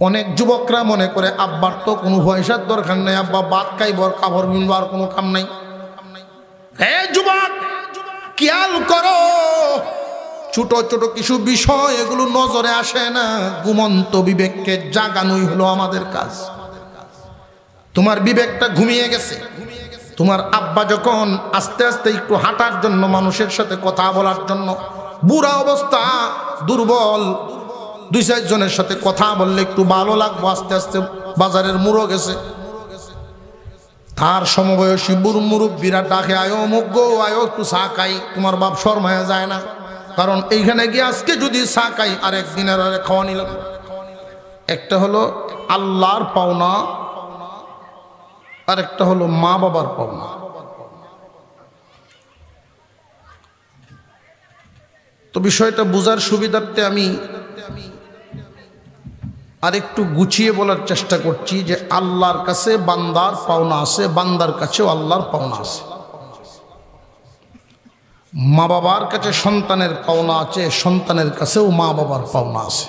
অনেক যুবকরা মনে করে আব্বার তো কোনো পয়সার দরকার নেই, আব্বা ভাত খাইবর কাপড় বিনবার কোনো কাম নাই। হে যুবক, খেয়াল করো, ছোট ছোট কিছু বিষয় এগুলো নজরে আসে না। ঘুমন্ত বিবেককে জাগানোই হলো আমাদের কাজ। তোমার বিবেকটা ঘুমিয়ে গেছে। তোমার আব্বা যখন আস্তে আস্তে একটু হাঁটার জন্য, মানুষের সাথে কথা বলার জন্য, বুড়া অবস্থা, দুর্বল, 2-4 জনের সাথে কথা বললে একটু ভালো লাগবো, আস্তে আস্তে বাজারের মুড়ো গেছে, তার সমবয়সী বুড়ো মুরব্বীরা ডাকে, আয়ো মুখ গো, আয়ো একটু চা খাই। তোমার বাপ শর্মায়া যায় না, কারণ এইখানে গিয়ে আজকে যদি চা খাই আর একদিনের আরে খাওয়া নিলাম। একটা হলো আল্লাহর পাওনা, আর একটা হলো মা বাবার পাওনা। তো বিষয়টা বোঝার সুবিধার্থে আমি আরেকটু গুছিয়ে বলার চেষ্টা করছি যে আল্লাহর কাছে বান্দার পাওনা আছে, বান্দার কাছেও আল্লাহর পাওনা আছে। মা বাবার কাছে সন্তানের পাওনা আছে, সন্তানের কাছেও মা বাবার পাওনা আছে।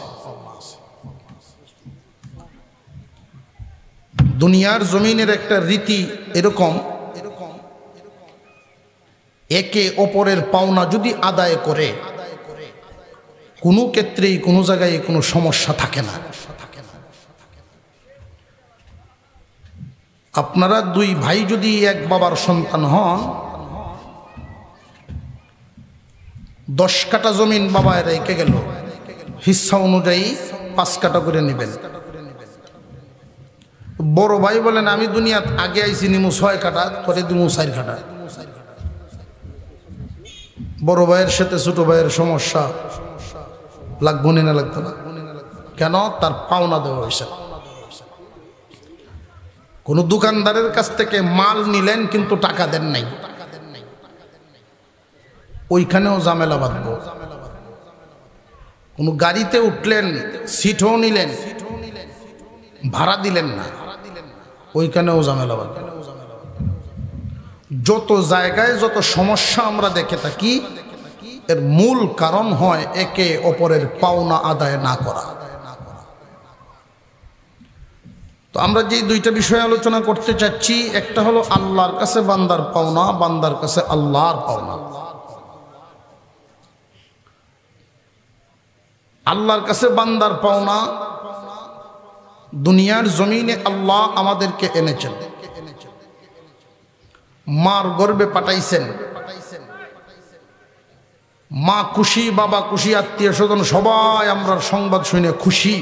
দুনিয়ার জমিনের একটা রীতি এরকম, একে অপরের পাওনা যদি আদায় করে, কোনো ক্ষেত্রেই কোনো জায়গায় কোনো সমস্যা থাকে না। আপনারা 2 ভাই যদি এক বাবার সন্তান হন, 10 কাঠা জমিন বাবা রেখে গেল, হিস্সা অনুযায়ী 5 কাঠা করে নেবেন। বড় ভাই বলেন, আমি দুনিয়াত আগে আইছি, নিমু 6 কাঠা, পরে দিমু 4 কাঠা। বড় ভাইয়ের সাথে ছোট ভাইয়ের সমস্যা লাগবো না, লাগতো না কেন? তার পাওনা দেওয়া হয়েছে। কোন দোকানদারের কাছ থেকে মাল নিলেন কিন্তু টাকা দেন নাই, ওইখানেও ঝামেলা বাঁধবো। কোন গাড়িতে উঠলেন, সিটও নিলেন, ভাড়া দিলেন না, ওইখানেও ঝামেলা বাঁধবো। যত জায়গায় যত সমস্যা আমরা দেখে থাকি, এর মূল কারণ হয় একে অপরের পাওনা আদায় না করা। তো আমরা যে 2টা বিষয় আলোচনা করতে চাচ্ছি, একটা হলো আল্লাহর কাছে বান্দার পাওনা, বান্দার কাছে আল্লাহর পাওনা। আল্লাহর কাছে বান্দার পাওনা, দুনিয়ার জমিনে আল্লাহ আমাদেরকে এনেছেন, মার গর্ভে পাঠাইছেন। মা খুশি, বাবা খুশি, আত্মীয় স্বজন সবাই আমরা সংবাদ শুনে খুশি।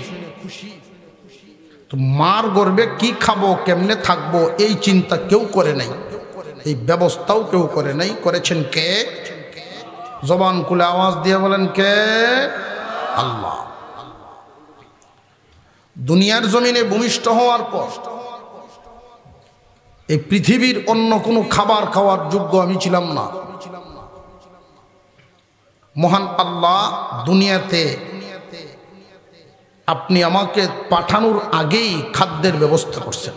তো মার গর্ভে কি খাবো, কেমনে থাকবো, এই চিন্তা কেউ করে নাই, এই ব্যবস্থাও কেউ করে নাই। করেছেন কে? জবান খুলে আওয়াজ দিয়ে বলেন কে? আল্লাহ। দুনিয়ার জমিনে ভূমিষ্ঠ হওয়ার পর এই পৃথিবীর অন্য কোনো খাবার খাওয়ার যোগ্য আমি ছিলাম না। মহান আল্লাহ দুনিয়াতে আপনি আমাকে পাঠানোর আগেই খাদ্যের ব্যবস্থা করছেন।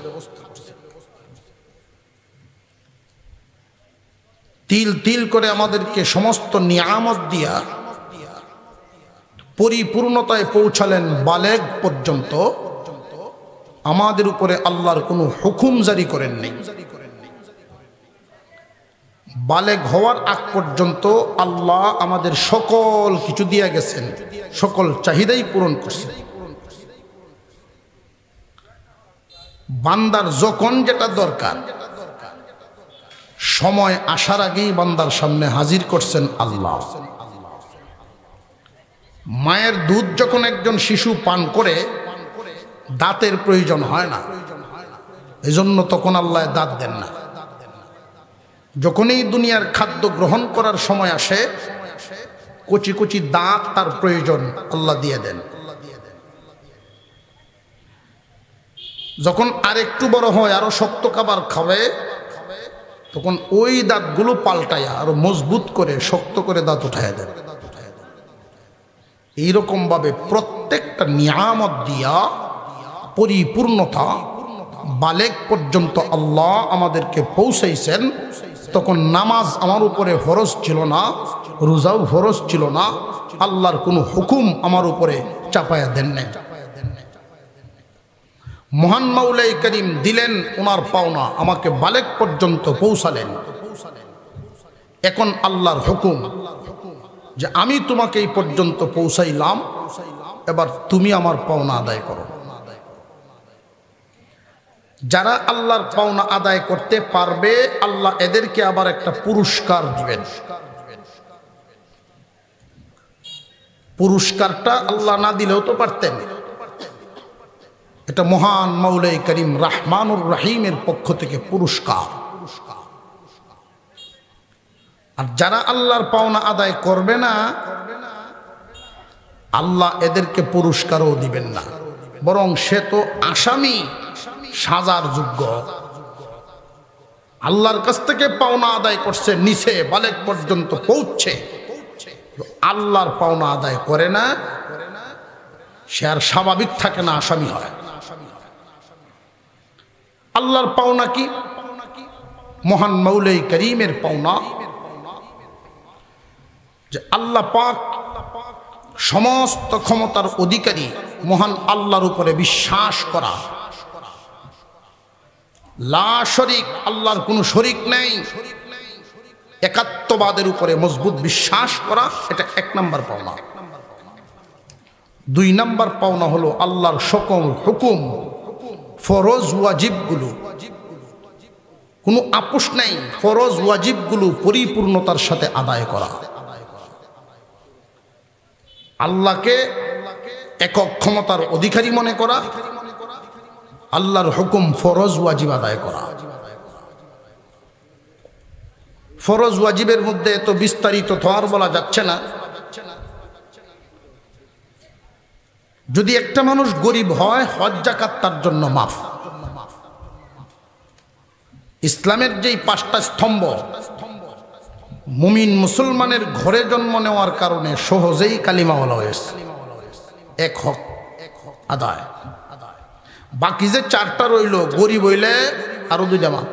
তিল তিল করে আমাদেরকে সমস্ত নিয়ামত দিয়া পরিপূর্ণতায় পৌঁছালেন বালেগ পর্যন্ত। আমাদের উপরে আল্লাহর কোনো হুকুম জারি করেন নাই। বালেগ হওয়ার আগ পর্যন্ত আল্লাহ আমাদের সকল কিছু দিয়ে গেছেন, সকল চাহিদাই পূরণ করছেন। বান্দার যখন যেটা দরকার, সময় আসার আগেই বান্দার সামনে হাজির করছেন আল্লাহ। মায়ের দুধ যখন একজন শিশু পান করে, দাঁতের প্রয়োজন হয় না, এজন্য তখন আল্লাহ দাঁত দেন না। যখনই দুনিয়ার খাদ্য গ্রহণ করার সময় আসে, কচি কচি দাঁত তার প্রয়োজন, আল্লাহ দিয়ে দেন। যখন আর একটু বড় হয়, আরো শক্ত খাবার খাবে, তখন ওই দাঁতগুলো পাল্টায় আরো মজবুত করে শক্ত করে দাঁত উঠায় দেন। এইরকম ভাবে প্রত্যেকটা নিয়ামত দিয়া পরিপূর্ণতা বালেগ পর্যন্ত আল্লাহ আমাদেরকে পৌঁছাইছেন। তখন নামাজ আমার উপরে ফরজ ছিল না, রোজাও ফরজ ছিল না, আল্লাহর কোনো হুকুম আমার উপরে চাপায়া দেন নাই। মহান মাওলাই করিম দিলেন ওনার পাওনা, আমাকে বালেক পর্যন্ত পৌঁছালেন। এখন আল্লাহর হুকুম যে আমি তোমাকে এই পর্যন্ত পৌঁছাইলাম, এবার তুমি আমার পাওনা আদায় করো। যারা আল্লাহর পাওনা আদায় করতে পারবে আল্লাহ এদেরকে আবার একটা পুরস্কার দিবেন। পুরস্কারটা আল্লাহ না দিলেও তো পারতেন। এটা মহান মাওলাই করিম রহমানুর রহিমের পক্ষ থেকে পুরস্কার। আর যারা আল্লাহর পাওনা আদায় করবে না আল্লাহ এদেরকে পুরস্কারও দিবেন না, বরং সে তো আসামি, সাজার যোগ্য। আল্লাহর কাছ থেকে পাওনা আদায় করছে, নিচে বালেক পর্যন্ত পৌঁছছে, আল্লাহর পাওনা আদায় করে না, সে আর স্বাভাবিক থাকে না, আসামি হয়। আল্লাহর পাওনা কি? মহান মাওলাই করিমের পাওনা যে আল্লাহ পাক সমস্ত ক্ষমতার অধিকারী মহান আল্লাহর উপরে বিশ্বাস করা, লা শরীক, আল্লাহর কোনো শরীক নেই, একাত্মবাদের উপরে মজবুত বিশ্বাস করা, এটা 1 নম্বর পাওনা। 2 নম্বর পাওনা হলো আল্লাহর সকল হুকুম, ফরজ ওয়াজিবগুলো, কোনো আপোষ নেই, ফরজ ওয়াজিবগুলো পরিপূর্ণতার সাথে আদায় করা। আল্লাহকে একক ক্ষমতার অধিকারী মনে করা, আল্লাহর হুকুম ফরজ ওয়াজিব আদায় করা। ফরজ ওয়াজিবের মধ্যে তো বিস্তারিত তো আর বলা যাচ্ছে না। যদি একটা মানুষ গরিব হয়, হজ যাকাত তার জন্য মাফ। ইসলামের যেই 5টা স্তম্ভ, মুমিন মুসলমানের ঘরে জন্ম নেওয়ার কারণে সহজেই কালিমাওয়ালা হয়েছে, এক হক আদায়। বাকি যে 4টা রইল, গরিব হইলে আরো 2টা মাফ,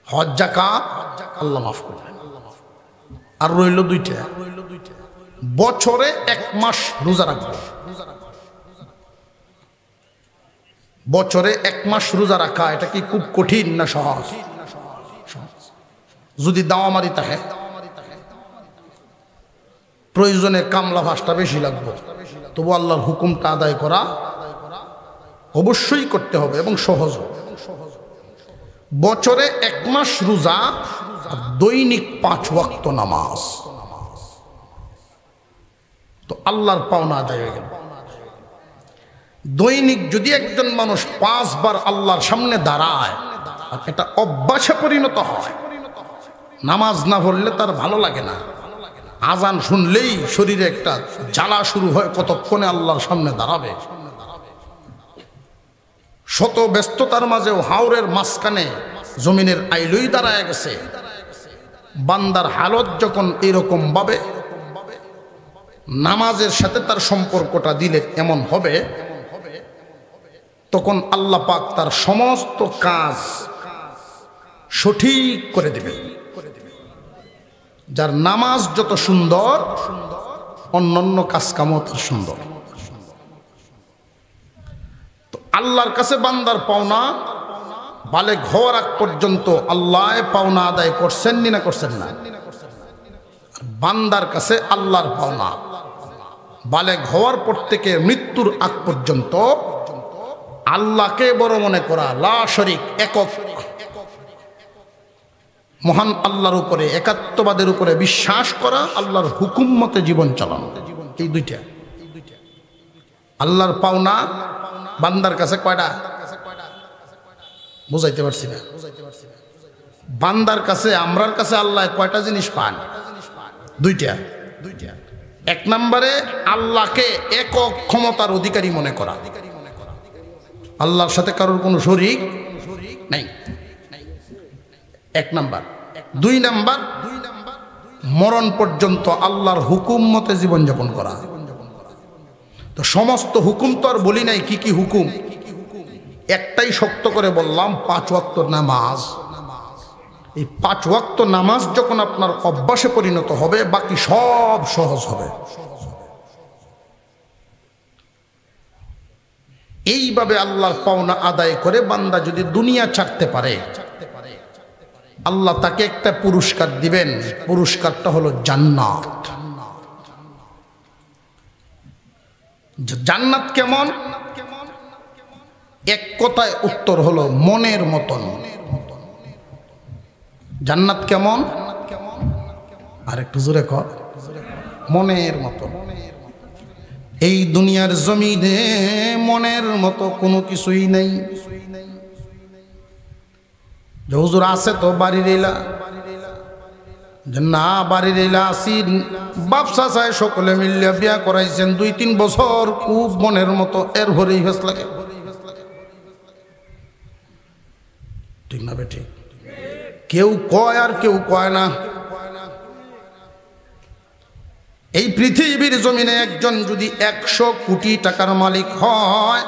হজ যাকাত আল্লাহ মাফ করবেন। আর রইল 2টা, বছরে 1 মাস রোজা রাখবো। বছরে 1 মাস রোজা রাখা এটা কি খুব কঠিন না সহজ? যদি দাওয়ামারি থাকে, প্রয়োজনে কামলা ভাসটা বেশি লাগবে, তবু আল্লাহর হুকুমটা আদায় করা অবশ্যই করতে হবে এবং সহজ। বছরে 1 মাস রোজা, দৈনিক 5 ওয়াক্ত নামাজ, তো আল্লাহর পাওনা আদায় হয়ে গেল। দৈনিক যদি একজন মানুষ 5 বার আল্লাহর সামনে দাঁড়ায়, এটা অভ্যাসে পরিণত হয়। নামাজ না পড়লে তার ভালো লাগে না, আজান শুনলেই শরীরে একটা জ্বালা শুরু হয়, কতক্ষণে আল্লাহর সামনে দাঁড়াবে। শত ব্যস্ততার মাঝেও হাওরের মাঝখানে জমিনের আইলই দাঁড়ায় গেছে। বান্দার হালত যখন এরকম ভাবে নামাজের সাথে তার সম্পর্কটা দিলে এমন হবে, তখন আল্লাহ পাক তার সমস্ত কাজ সঠিক করে দিবে। যার নামাজ যত সুন্দর, অন্যান্য কাজ কামও তার সুন্দর। তো আল্লাহর কাছে বান্দার পাওনা বালেগ হওয়ার আগ পর্যন্ত আল্লাহ পাওনা আদায় করছেন না করছেন না? বান্দার কাছে আল্লাহর পাওনা বালেগ হওয়ার পর থেকে মৃত্যুর আগ পর্যন্ত আল্লাহকে বড় মনে করা, লা শরীক, একক মহান আল্লাহর উপরে, একাত্মবাদের উপরে বিশ্বাস করা, আল্লাহর হুকুম মতে জীবন চালানো, এই 2টা। আল্লাহর পাওনা বান্দার কাছে কয়টা? বুঝাইতে পারছি না? বান্দার কাছে, আমরার কাছে আল্লাহ কয়টা জিনিস পান? 2টা। 1 নম্বরে আল্লাহকে একক ক্ষমতার অধিকারী মনে করা, আল্লাহর সাথে কারোর কোনো শরীক নাই, 1 নাম্বার। 2 নাম্বার, মরণ পর্যন্ত আল্লাহর হুকুম মতে জীবনযাপন করা। তো সমস্ত হুকুম তো আর বলি নাই, কি কি হুকুম, একটাই শক্ত করে বললাম, 5 ওয়াক্ত নামাজ। এই 5 ওয়াক্ত নামাজ যখন আপনার অভ্যাসে পরিণত হবে, বাকি সব সহজ হবে। এইভাবে আল্লাহর পাওনা আদায় করে বান্দা যদি দুনিয়া ছাড়তে পারে, আল্লাহ তাকে একটা পুরস্কার দিবেন। পুরস্কারটা হলো জান্নাত। জান্নাত কেমন? এক কথায় উত্তর হলো মনের মতন। জান্নাত কেমন? আর একটু জোরে কর। মনের মতো। এই দুনিয়ার জমিনে মনের মতো কোনো কিছুই নেই। যে হুজুর আছে তো বাড়ির এলা, যে না বাড়ির এলা আসিন, বাপসা চায় সকলে মিলিয়া বিয়া করাইছেন 2-3 বছর, খুব মনের মতো, এর ভরেই হেস লাগে। ঠিক না বেঠিক? কেউ কয় আর কেউ কয় না। এই পৃথিবীর জমিনে একজন যদি 100 কোটি টাকার মালিক হয়,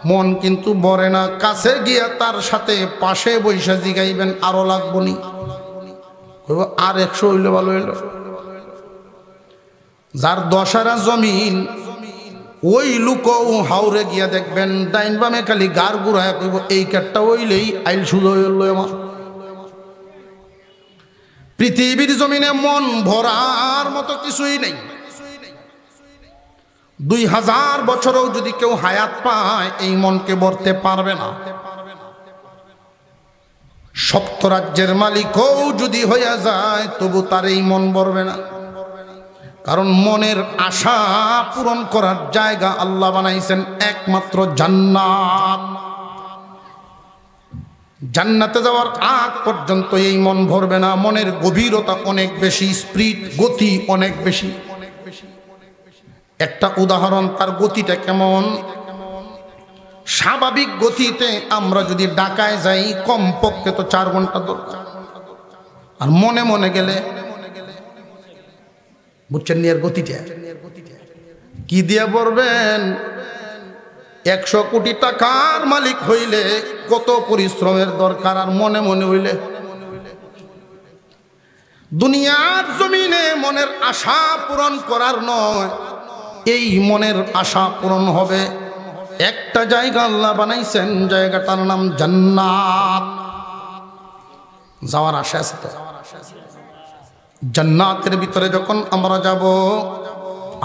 মন কিন্তু ভরে না। কাছে গিয়া তার সাথে পাশে বৈশা জিগাইবেন আরো লাগবো নি, আর 100 হইলে ভালো হইল। যার 10 আনা জমিন, ওই লুকও হাওরে গিয়া দেখবেন ডাইন বামে খালি গার গুড়ায় কইব এই কাঠটা হইলেই আইল সুযোগ হইল আমার। পৃথিবীর জমিনে মন ভরার মতো কিছুই নেই। 2000 বছরও যদি কেউ হায়াত পায়, এই মনকে ভরতে পারবে না। সপ্তরাজ্যের মালিকও যদি হইয়া যায়, তবু তার এই মন ভরবে না। কারণ মনের আশা পূরণ করার জায়গা আল্লাহ বানাইছেন একমাত্র জান্নাত। জান্নাতে যাওয়ার আগ পর্যন্ত এই মন ভরবে না। মনের গভীরতা অনেক বেশি, স্পিড, গতি অনেক বেশি। একটা উদাহরণ, তার গতিটা কেমন? স্বাভাবিক গতিতে আমরা যদি ঢাকায় যাই, কমপক্ষে তো 4 ঘন্টা দরকার। আর মনে মনে গেলে, বুঝছেন নি এর গতিটা কি দিয়ে বলবেন? 100 কোটি টাকার মালিক হইলে কত পরিশ্রমের দরকার, আর মনে মনে হইলে। দুনিয়ার জমিনে মনের আশা পূরণ করার নয়, এই মনের আশা পূরণ হবে একটা জায়গা আল্লাহ বানাইছেন, জায়গাটার নাম জান্নাত। যাওয়ার আশা আছে তো? জান্নাতের ভিতরে যখন আমরা যাব,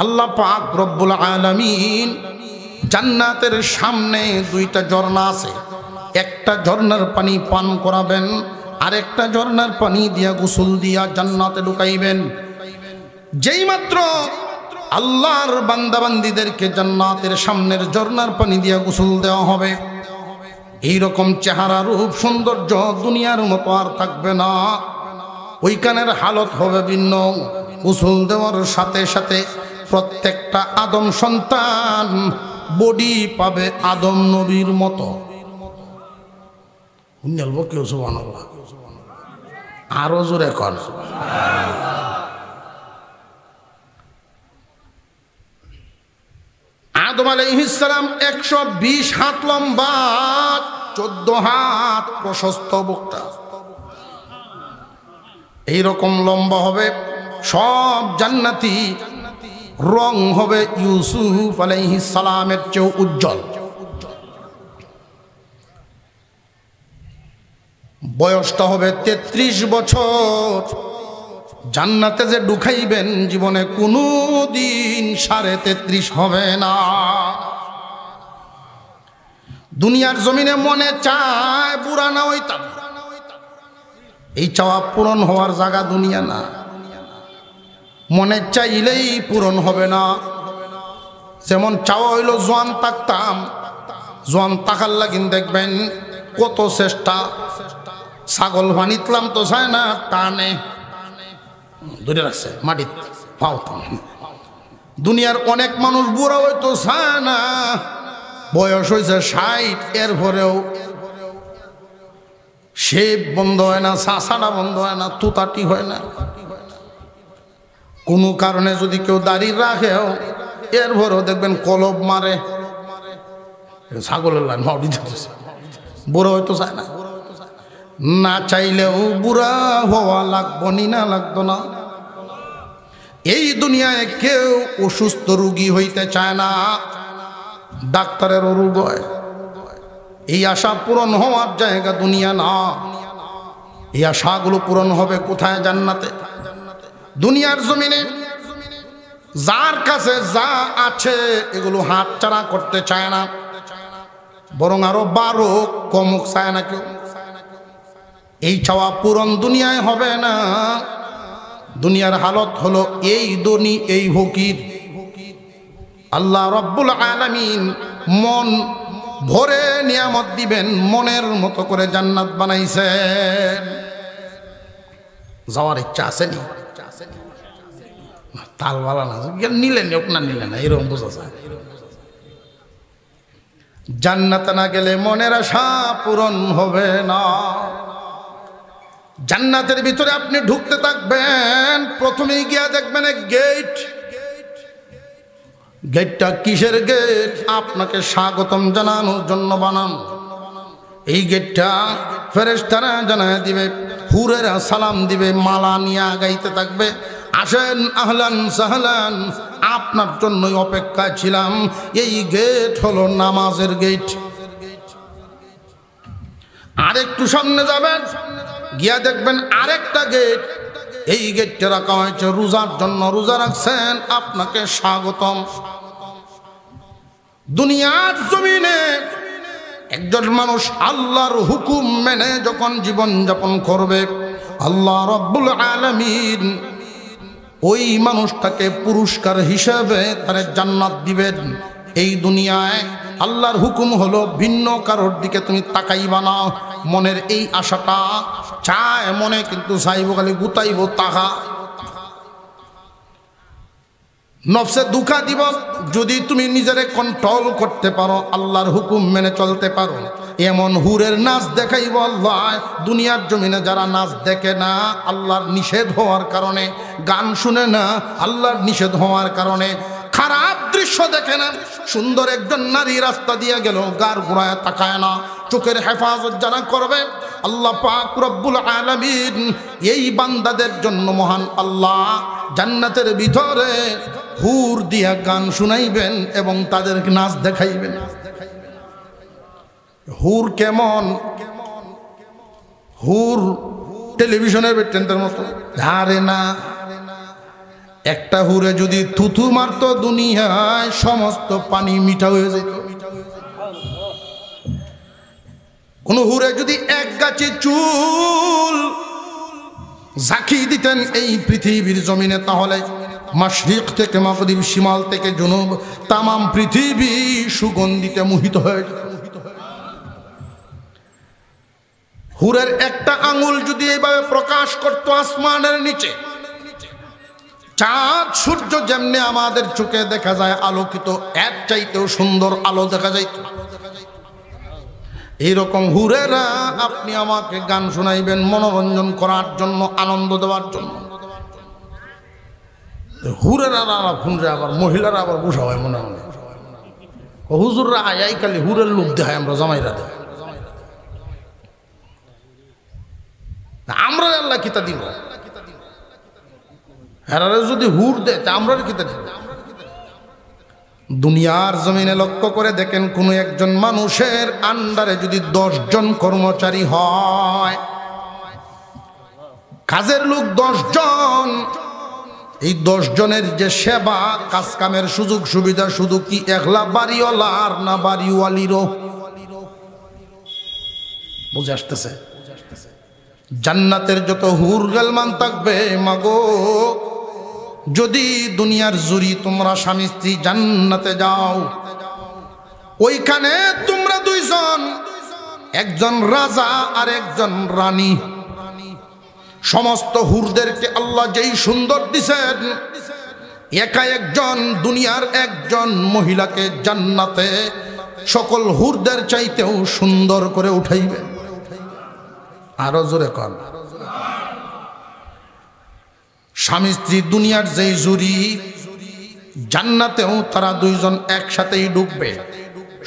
আল্লাহ পাক রব্বুল আলামিন জান্নাতের সামনে 2টা ঝর্ণা আছে। একটা ঝর্ণার পানি পান করাবেন, আর একটা ঝর্ণার পানি দিয়া গোসল দিয়া জান্নাতে ঢুকাইবেন। যেই মাত্র আল্লাহর বান্দাবান্দীদেরকে জান্নাতের সামনের ঝর্ণার পানি দিয়া গোসল দেওয়া হবে, এইরকম চেহারা, রূপ, সৌন্দর্য দুনিয়ার মতো আর থাকবে না। ওইখানের হালত হবে ভিন্ন। গোসল দেওয়ার সাথে সাথে প্রত্যেকটা আদম সন্তান বডি পাবে আদম নবীর মতো। কেউ সুবহানাল্লাহ, আরো জোরে কর। আদম আলাইহিস সালাম 120 হাত লম্বা, 14 হাত প্রশস্ত বুকটা। এইরকম লম্বা হবে সব জান্নাতি। রং হবে ইউসুফ আলাইহিস সালামের চেয়েও উজ্জ্বল। বয়সটা হবে 33 বছর। জান্নাতে যে ঢুকাইবেন, জীবনে কোনো দিন 33.5 হবে না। দুনিয়ার জমিনে মনে চায় বুড়া না হইতাম, এই চাওয়া পূরণ হওয়ার জায়গা দুনিয়া না। মনে চাইলেই পূরণ হবে না। যেমন চাওয়া হইল জোয়ান থাকতাম, জোয়ান থাকার লাগিন দেখবেন কত চেষ্টা। ছাগল বানিতলাম তো চায় না, টানে ধরে রাখছে মাটি পাওতাম। দুনিয়ার অনেক মানুষ বুড়া হইতো চায় না, বয়স হয়েছে 60, এর পরেও শেপ বন্ধ হয় না, চাষাটা বন্ধ হয় না, তুতাটি হয় না। কোনো কারণে যদি কেউ দাঁড়িয়ে রাখেও, এর পরেও দেখবেন কলব মারে। ছাগলের লাইন মাউডি দিতেছে, বুড়া হইতো চায় না। না চাইলেও বুড়া হওয়া লাগবো নি, না লাগতো না। এই দুনিয়ায় কেউ অসুস্থ রোগী হইতে চায় না। ডাক্তারেরও রোগ হয়। এই আশা পূরণ হওয়ার জায়গা দুনিয়া না। এই আশাগুলো পূরণ হবে কোথায়? জান্নাতে। দুনিয়ার জমিনে যার কাছে যা আছে এগুলো হাতছাড়া করতে চায় না, বরং আরো 12 কমুক চায় না কেউ। এই চাওয়া পূরণ দুনিয়ায় হবে না। দুনিয়ার হালত হলো এই ধনী এই ফকির। আল্লাহ রব্বুল আলামিন মন ভরে নিয়ামত দিবেন, মনের মতো করে জান্নাত বানাইছেন। যাওয়ার ইচ্ছা আছে নি? তালওয়ালা না নিলেন হোক না নিলেন না, এরকম বোঝা যায়। জান্নাতে না গেলে মনের আশা পূরণ হবে না। জান্নাতের ভিতরে আপনি ঢুকতে থাকবেন, প্রথমেই গিয়া দেখবেন এক গেট। গেটটা কিসের গেট? আপনাকে স্বাগতম জানানোর জন্য বানানো। এই গেটটা ফেরেশতারা জানায় দিবে, হুরেরা সালাম দিবে, মালা নিয়ে আগাইতে থাকবে, আসেন আহলান সাহলান, আপনার জন্যই অপেক্ষা ছিলাম। এই গেট হলো নামাজের গেট। আরেকটু সামনে যাবেন, গিয়া দেখবেন আরেকটা গেট। এই গেটটা রাখা হয়েছে রোজার জন্য, রোজা রাখছেন, আপনাকে স্বাগতম। দুনিয়ার জমিনে একজন মানুষ আল্লাহর হুকুম মেনে যখন জীবন যাপন করবে, আল্লাহ রব্বুল আলামিন ওই মানুষটাকে পুরস্কার হিসেবে তার জান্নাত দিবেন। এই দুনিয়ায় আল্লাহর হুকুম হলো ভিন্ন কারোর দিকে তুমি তাকাইবা না। মনের এই আশাটা চায়, মনে কিন্তু চাইব খালি গুতাইব তাহা। নফসে দুঃখা দিব যদি তুমি নিজেরে কন্ট্রোল করতে পারো, আল্লাহর হুকুম মেনে চলতে পারো। এমন হুরের নাচ দেখাইব আল্লাহ। দুনিয়ার জমিনে যারা নাচ দেখে না আল্লাহর নিষেধ হওয়ার কারণে, গান শুনে না আল্লাহর নিষেধ হওয়ার কারণে, খারাপ দৃশ্য দেখে না, সুন্দর একজন নারী রাস্তা দিয়ে গেল গার গোড়ায় তাকায় না, চোখের হেফাজত যারা করবে আল্লাহ পাক রব্বুল আলামিন এই বান্দাদের জন্য মহান আল্লাহ জান্নাতের ভিতরে হুর দিয়া গান শুনাইবেন এবং তাদেরকে নাচ দেখাইবেন। হুর কেমন? হুর টেলিভিশনের বেটেন্টের মতো ধারে না। একটা হুরে যদি থুথু মারতো দুনিয়ায় সমস্ত পানি মিঠা হয়ে যেত। কোন হুরে যদি এক গাছি চুল ঝাঁকি দিতেন এই পৃথিবীর জমিনে, তাহলে মাশরিক থেকে মাগরিব, শিমাল থেকে জুনুব, তামাম পৃথিবী সুগন্ধিতে মোহিত হয়ে যেত। হুরের একটা আঙুল যদি এইভাবে প্রকাশ করত আসমানের নিচে, চাঁদ সূর্য যেমনি আমাদের চোখে দেখা যায় আলোকিত, এর চাইতেও সুন্দর আলো দেখা যাইত। এইরকম হুরেরা আপনি আমাকে গান শোনাইবেন মনোরঞ্জন করার জন্য, আনন্দ দেওয়ার জন্য। হুরেরা হুনরে আবার মহিলারা আবার বসা হয় মনে মনে, হুজুররা আয়াই কালি হুরের লোক দেখায়, আমরা জামাইরা দেয়। আমরা আল্লাহ কিতা দিব? হেরারে যদি হুর দেয় তা আমরা কিতা দিব? দুনিয়ার জমিনে লক্ষ্য করে দেখেন, কোন একজন মানুষের আন্ডারে যদি 10 জন কর্মচারী হয়, কাজের লোক 10 জন, এই 10 জনের যে সেবা কাজ কামের সুযোগ সুবিধা শুধু কি একলা বাড়িওয়ালার না বাড়িওয়ালিরও? বুঝে আসতেছে? জান্নাতের যত হুর গালমান থাকবে, মাগো যদি দুনিয়ার জুরি তোমরা স্বামী স্ত্রী জান্নাতে যাও, ওইখানে তোমরা 2 জন, একজন রাজা আর একজন রানী। সমস্ত হুরদেরকে আল্লাহ যেই সুন্দর দিছেন, একা একজন দুনিয়ার একজন মহিলাকে জান্নাতে সকল হুরদের চাইতেও সুন্দর করে উঠাইবে। আরো জোরে কন। স্বামী স্ত্রী দুনিয়ার যেই জুরি, জান্নাতেও তারা 2 জন একসাথেই ঢুকবে।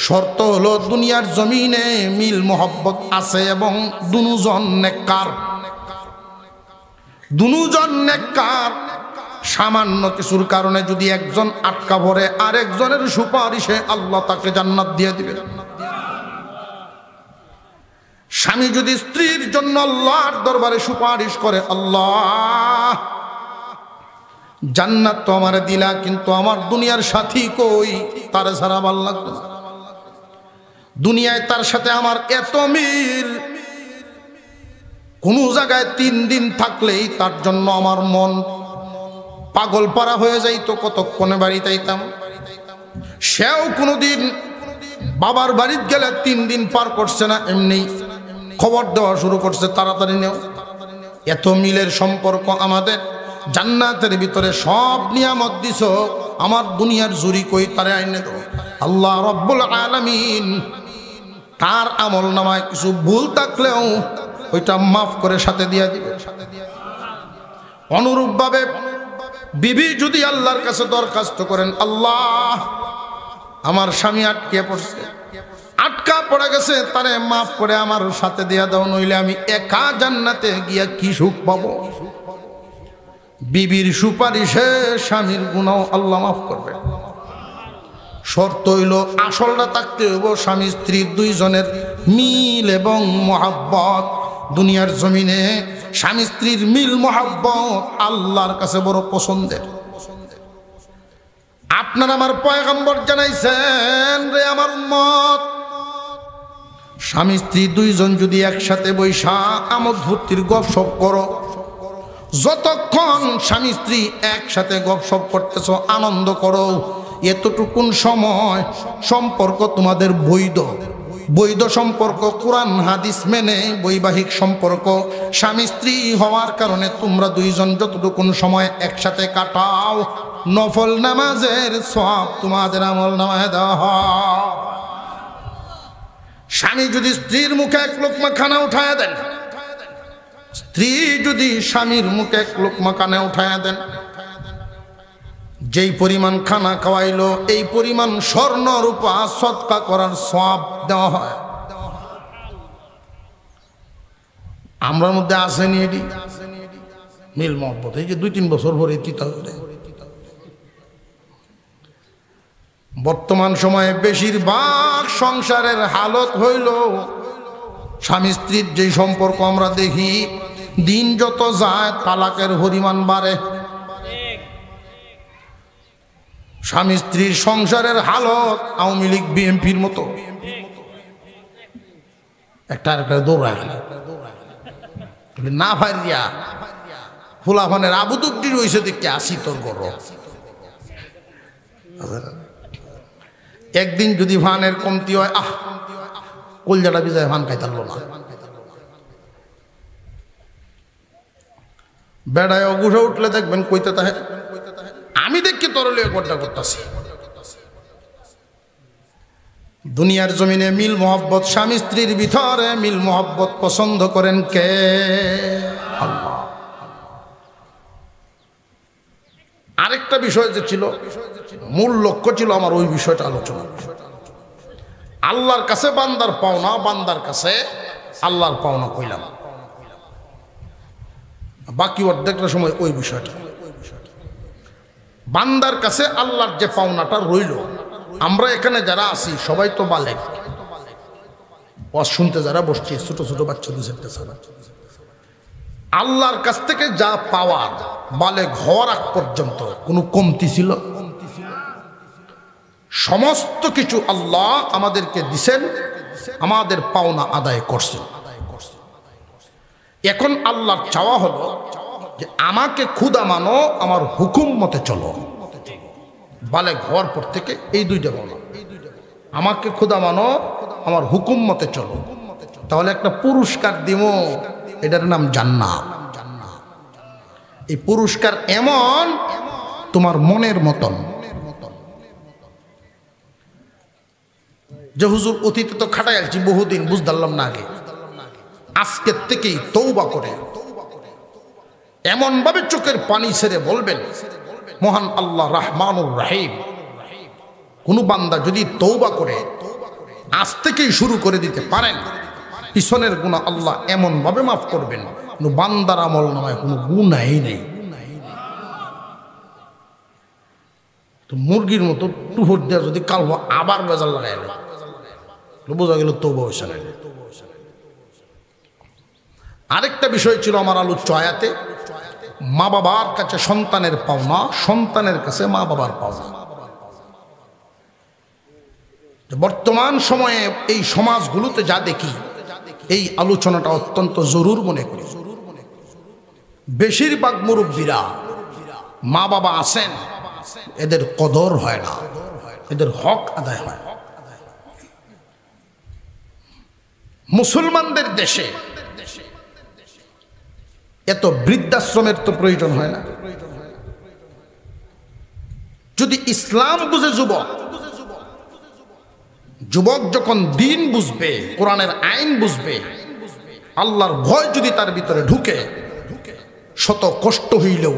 শর্ত হলো দুনিয়ার জমিনে মিল মোহব্বত আছে এবং 2 জন নেককার। 2 জন নেককার সামান্য কিছুর কারণে যদি একজন আটকা পড়ে আরেকজনের সুপারিশে আল্লাহ তাকে জান্নাত দিয়ে দিবেন। স্বামী যদি স্ত্রীর জন্য আল্লাহর দরবারে সুপারিশ করে, আল্লাহ জান্নাত তো আমারে দিলা, কিন্তু আমার দুনিয়ার সাথী কই, তারে ছাড়া ভালো লাগবে না, দুনিয়ায় তার সাথে আমার এত মিল, কোন জায়গায় 3 দিন থাকলেই তার জন্য আমার মন পাগল পারা হয়ে যাইতো, কতক্ষণে বাড়িতে আইতাম। সেও কোনোদিন বাবার বাড়িতে গেলে 3 দিন পার করছে না, এমনি খবর দেওয়া শুরু করছে, তাড়াতাড়ি নেও। এত মিলের সম্পর্ক আমাদের। জান্নাতের ভিতরে সব নিয়ামত দিছো, আমার দুনিয়ার জুরি কই, তারে আইনে দাও। আল্লাহ রব্বুল আলামিন তার আমল নামায় কিছু ভুল থাকলেও ওইটা মাফ করে সাথে দিয়া দিবে। অনুরূপভাবে বিবি যদি আল্লাহর কাছে দরখাস্ত করেন, আল্লাহ আমার স্বামী আটকা পড়ে গেছে, তারে মাফ করে আমার সাথে দিয়া দাও, নইলে আমি একা জান্নাতে গিয়া কি সুখ পাবো। বিবির সুপারিশে স্বামীর গুনাহ আল্লাহ মাফ করবে। শর্ত হইল আসলটা থাকতে হইব স্বামী স্ত্রীর দুইজনের মিল এবং মহাব্বত। দুনিয়ার জমিনে স্বামী স্ত্রীর মিল মহাব্বত আল্লাহর কাছে বড় পছন্দের। আপনার আমার পয়গম্বর জানাইছেন, রে আমার উম্মত, স্বামী স্ত্রী দুইজন যদি একসাথে বৈশা আমোদ ফুর্তির গপসপ করো, যতক্ষণ স্বামী স্ত্রী একসাথে গপসপ করতেছ, আনন্দ করো, এতটুকুন সময় সম্পর্ক তোমাদের বৈধ। বৈধ সম্পর্ক কোরআন হাদিস মেনে বৈবাহিক সম্পর্ক। স্বামী স্ত্রী হওয়ার কারণে তোমরা দুইজন যতটুকুন সময় একসাথে কাটাও, নফল নামাজের সওয়াব তোমাদের আমল নামায় দেওয়া হয়। স্বামী যদি স্ত্রীর মুখে এক লোকমা খানা উঠায় দেন, স্ত্রী যদি স্বামীর মুখে এক লোকমা খানা উঠায় দেন, যেই পরিমাণ খানা খাওয়াইলো এই পরিমাণ স্বর্ণ রূপা সদকা করার সওয়াব দেওয়া হয়। আমরার মধ্যে আসেনি এটি মিল মহব্বত। এই যে 2-3 বছর ভরে তিতা হয়ে বর্তমান সময়ে বেশিরভাগ সংসারের হালত হইল, স্বামী স্ত্রীর যে সম্পর্ক আমরা দেখি, দিন যত যায় তালাকের পরিমাণ বাড়ে। স্বামী স্ত্রীর সংসারের হালত আওয়ামী লীগ বিএনপির মতো, একটা দৌড়ায় না ভাইয়া ফুলাফানের আবুদুদ্দি রয়েছে দেখতে আসি তোর গর। একদিন যদি ভানের কমতি হয়, কলজাটা বিজয় ভান খাইতারল না, বেড়ায় অগুষে উঠলে দেখবেন কইতে তাহে আমি দেখি তরলে গড্ডা করতেছি। দুনিয়ার জমিনে মিল মোহব্বত, স্বামী স্ত্রীর ভিতরে মিল মোহব্বত পছন্দ করেন কে? আল্লাহ। আরেকটা বিষয় যে ছিল, মূল লক্ষ্য ছিল আমার ওই বিষয়টা আলোচনা। আল্লাহর কাছে বান্দার পাওনা, বান্দার কাছে আল্লাহর পাওনা কইলাম, বাকি অর্ধেকটা সময় ওই বিষয়টা। বান্দার কাছে আল্লাহর যে পাওনাটা রইল, আমরা এখানে যারা আছি সবাই তো বালেগ, ওয়াজ শুনতে যারা বসছি ছোট ছোট বাচ্চা 2-4টা ছাড়া, আল্লাহর কাছ থেকে যা পাওয়ার বালেগ হওয়ার আগ পর্যন্ত কোনো কমতি ছিল? সমস্ত কিছু আল্লাহ আমাদেরকে দিছেন, আমাদের পাওনা আদায় করছেন। এখন আল্লাহর চাওয়া হলো যে আমাকে খুদা মানো, আমার হুকুম মতে চলো। বালেগ হওয়ার পর থেকে এই 2টা বলো, আমাকে খুদা মানো, আমার হুকুম মতে চলো। তাহলে একটা পুরস্কার দিব, এটার নাম জান্নাত। এই পুরস্কার এমন তোমার মনের মতন যে হুজুর অতীতে তো খাটাই আলছি বহুদিন, বুঝতাম না আগে, আজকের থেকেই তওবা করে এমন ভাবে চোখের পানি ছেড়ে বলবেন, মহান আল্লাহ রহমানুর রহিম। কোন বান্দা যদি তওবা করে আজ থেকেই শুরু করে দিতে পারেন, পিছনের গুনাহ আল্লাহ এমন ভাবে মাফ করবেন, কোনো বান্দার আমল নামায় কোনো গুনাহই নেই। মুরগির মতো টুহর দেওয়া যদি কালবো আবার বেজাল লাগাই বোঝা গেল তৌবা হয়েছে না। আরেকটা বিষয় ছিল আমার আলোচ্য আয়াতে, মা বাবার কাছে সন্তানের পাওনা, সন্তানের কাছে মা বাবার পাওনা। বর্তমান সময়ে এই সমাজগুলোতে যা দেখি, এই আলোচনাটা অত্যন্ত জরুর মনে করি। বেশিরভাগ মুরব্বীরা মা বাবা আছেন, এদের কদর হয় না, এদের হক আদায় হয়। মুসলমানদের দেশে এত বৃদ্ধাশ্রমের তো প্রয়োজন হয় না। যদি ইসলাম বুঝে যুবক, যুবক যখন দিন বুঝবে, কোরআনের আইন বুঝবে, আল্লাহর ভয় যদি তার ভিতরে ঢুকে, শত কষ্ট হইলেও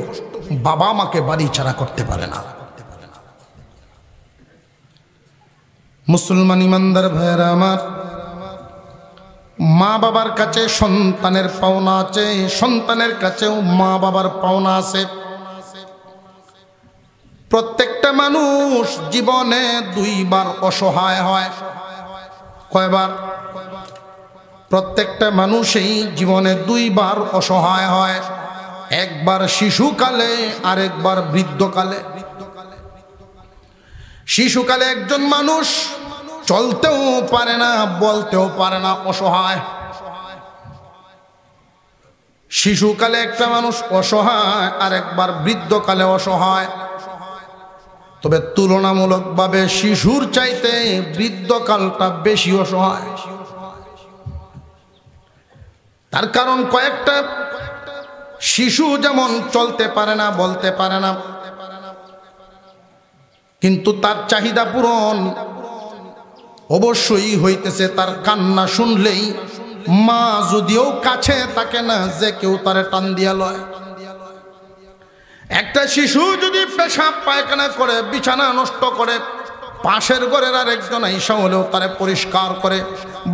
বাবা মাকে বাড়ি ছাড়া করতে পারে না। মুসলমান ইমানদার ভাইয়েরা আমার, মা বাবার কাছে সন্তানের পাওনা আছে, সন্তানের কাছেও মা বাবার পাওনা আছে। প্রত্যেকটা মানুষ জীবনে দুইবার অসহায় হয়। কয়বার? প্রত্যেকটা মানুষই জীবনে দুইবার অসহায় হয়, একবার শিশুকালে আর একবার বৃদ্ধকালে। শিশুকালে একজন মানুষ চলতেও পারে না, বলতেও পারে না, অসহায়। শিশুকালে একটা মানুষ অসহায়, আর একবার বৃদ্ধকালে অসহায়। তবে তুলনামূলকভাবে শিশুর চাইতে বৃদ্ধকালটা বেশি অসহায়। তার কারণ কয়েকটা। শিশু যেমন চলতে পারে না, বলতে পারে না, কিন্তু তার চাহিদা পূরণ অবশ্যই হইতেছে। তার কান্না শুনলেই মা যদিও কাছে থাকে না, যে কেউ তারে টান দিয়া লয়। একটা শিশু যদি পেশাব পায়খানা করে, বিছানা নষ্ট করে, পাশের ঘরের আর একজন আইসা হলেও তারে পরিষ্কার করে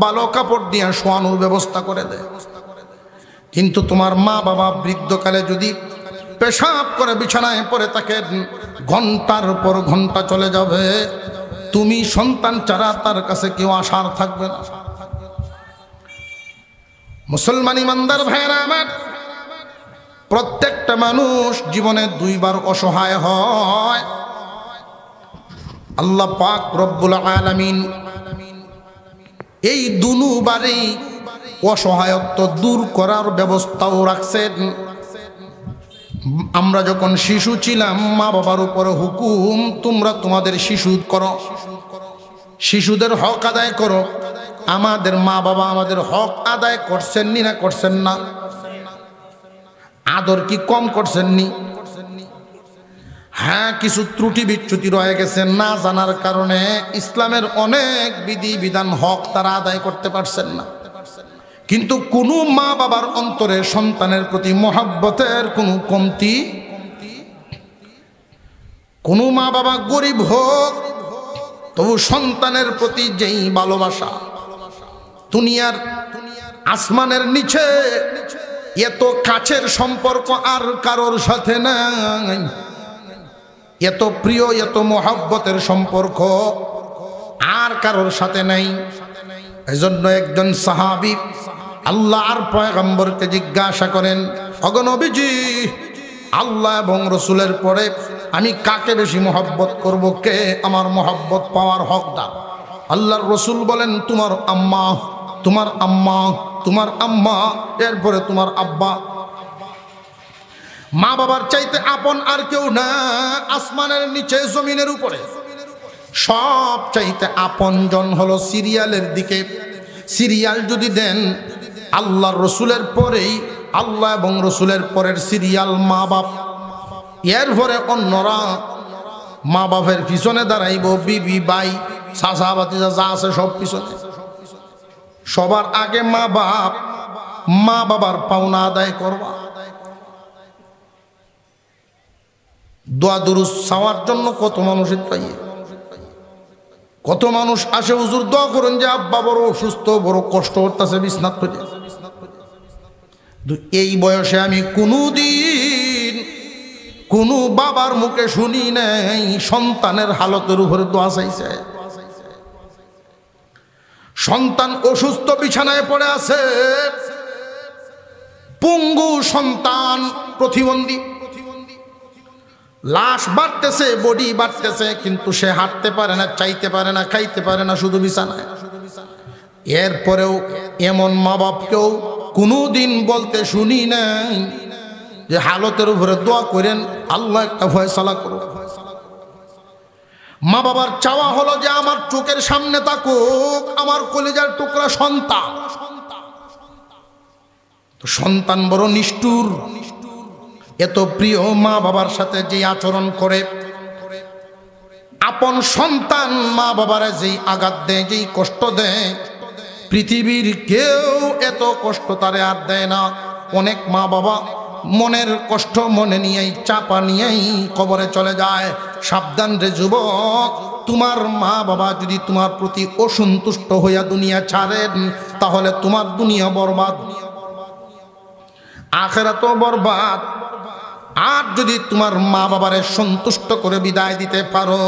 ভালো কাপড় দিয়ে শোয়ানোর ব্যবস্থা করে দেয়। কিন্তু তোমার মা বাবা বৃদ্ধকালে যদি পেশাব করে বিছানায় পড়ে থাকে, ঘন্টার পর ঘন্টা চলে যাবে, তুমি সন্তান ছাড়া তার কাছে কেউ আসার থাকবে না। মুসলমান ইমানদার ভাইয়েরা আমার, প্রত্যেকটা মানুষ জীবনে দুইবার অসহায় হয়। আল্লাহ পাক রব্বুল আলামিন এই দুনুবারেই অসহায়ত্ব দূর করার ব্যবস্থাও রাখছেন। আমরা যখন শিশু ছিলাম, মা বাবার উপরে হুকুম, তোমরা তোমাদের শিশু করো, শিশুদের হক আদায় করো। আমাদের মা বাবা আমাদের হক আদায় করছেন নি না করছেন না? আদর কি কম করছেন নি? হ্যাঁ, কিছু ত্রুটি বিচ্যুতি রয়ে গেছে না জানার কারণে। ইসলামের অনেক বিধি বিধান হক তারা আদায় করতে পারছেন না। কিন্তু কোনো মা বাবার অন্তরে সন্তানের প্রতি মহব্বতের কোনো কমতি, কোনো মা বাবা গরিব হোক তবু সন্তানের প্রতি যেই ভালোবাসা, দুনিয়ার আসমানের নিচে এত কাছের সম্পর্ক আর কারোর সাথে নাই, এত প্রিয় এত মহব্বতের সম্পর্ক আর কারোর সাথে নাই। এজন্য একজন সাহাবী আল্লাহর পয়গম্বরকে জিজ্ঞাসা করেন, ওগো নবীজি, আল্লাহ এবং রসুলের পরে আমি কাকে বেশি মহব্বত করব, কে আমার মহব্বত পাওয়ার হকদার? আল্লাহর রসুল বলেন, তোমার আম্মা, তোমার আম্মা, তোমার আম্মা, এরপরে তোমার আব্বা। মা বাবার চাইতে আপন আর কেউ না আসমানের নিচে জমিনের উপরে। সব চাইতে আপন জন হলো সিরিয়ালের দিকে। সিরিয়াল যদি দেন, আল্লাহর রসুলের পরেই, আল্লাহ এবং রসুলের পরের সিরিয়াল মা বাপ। এরপরে অন্যরা মা বাপের পিছনে দাঁড়াইব, বিবি, ভাই, চাচা, ভাতিজা যা আছে সব পিছনে। সবার আগে মা বাপ, মা বাবার পাওনা আদায় করবা। দোয়া দুরুদ চাওয়ার জন্য কত মানুষের পাই, কত মানুষ আসে, হুজুর দোয়া করুন যে আব্বা বড় অসুস্থ, বড় কষ্ট করতেছে, বিছনাত করে। এই বয়সে আমি কোনোদিন কোনো বাবার মুখে শুনি নাই সন্তানের হালতের উপরে দোয়া চাইছে। সন্তান অসুস্থ বিছানায় পড়ে আছে, পঙ্গু সন্তান, প্রতিবন্ধী, লাশ বাড়তেছে, বডি বাড়তেছে, কিন্তু সে হাঁটতে পারে না, চাইতে পারে না, খাইতে পারে না, শুধু বিছানায়। এরপরেও এমন মা বাপকেও কোনোদিন বলতে শুনি নাই যে হালতের উপরে দোয়া করেন, আল্লাহ একটা ফয়সালা করো। মা বাবার চাওয়া হলো যে আমার চোখের সামনে থাকুক আমার কলিজার টুকরা সন্তান। তো সন্তান বড় নিষ্ঠুর, এত প্রিয় মা বাবার সাথে যে আচরণ করে, আপন সন্তান মা বাবারে যেই আঘাত দেয়, যেই কষ্ট দেয়, পৃথিবীর কেউ এত কষ্ট তারে আর দেয় না। অনেক মা বাবা মনের কষ্ট মনে নিয়েই, চাপা নিয়েই কবরে চলে যায়। সাবধান রে যুবক, তোমার মা বাবা যদি তোমার প্রতি অসন্তুষ্ট হইয়া দুনিয়া ছাড়েন, তাহলে তোমার দুনিয়া বরবাদ, আখিরাতও বরবাদ। আর যদি তোমার মা বাবারে সন্তুষ্ট করে বিদায় দিতে পারো,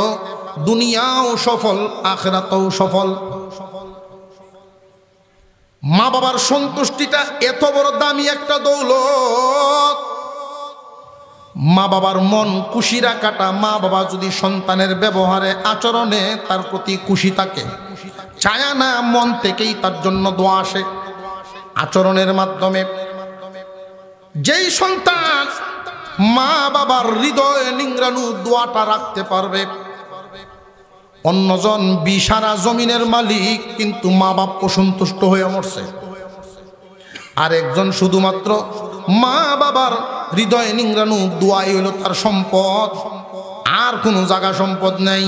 দুনিয়াও সফল, আখিরাতও সফল। মা বাবার সন্তুষ্টিটা এত বড় দামি একটা দৌলত। মা বাবার মন খুশি রাখাটা, মা বাবা যদি সন্তানের ব্যবহারে, আচরণে তার প্রতি খুশি থাকে, চায় না, মন থেকেই তার জন্য দোয়া আসে আচরণের মাধ্যমে। যেই সন্তান মা বাবার হৃদয়ে নিংড়ানো দোয়াটা রাখতে পারবে, অন্যজন বিশারা জমিনের মালিক, কিন্তু মা বাপ অসন্তুষ্ট হয়ে মরছে। আর একজন শুধুমাত্র মা বাবার হৃদয়ে নিংড়ানো দোয়াই হইল তার সম্পদ, আর কোনো জায়গা সম্পদ নেই।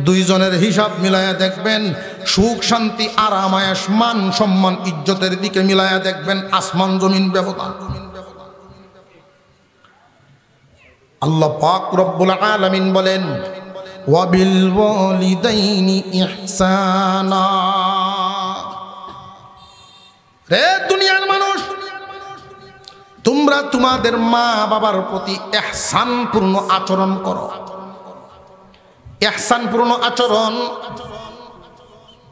দুইজনের হিসাব মিলাইয়া দেখবেন, সুখ শান্তি আরাম আয়েশ মান সম্মান ইজ্জতের দিকে মিলাইয়া দেখবেন আসমান জমিন ব্যবধান। আল্লাহ পাক রব্বুল আলামিন বলেন, ওয়াবিল ওয়ালিদাইনি ইহসানা। রে দুনিয়ার মানুষ, তোমরা তোমাদের মা বাবার প্রতি ইহসানপূর্ণ আচরণ করো। ইহসানপূর্ণ আচরণ,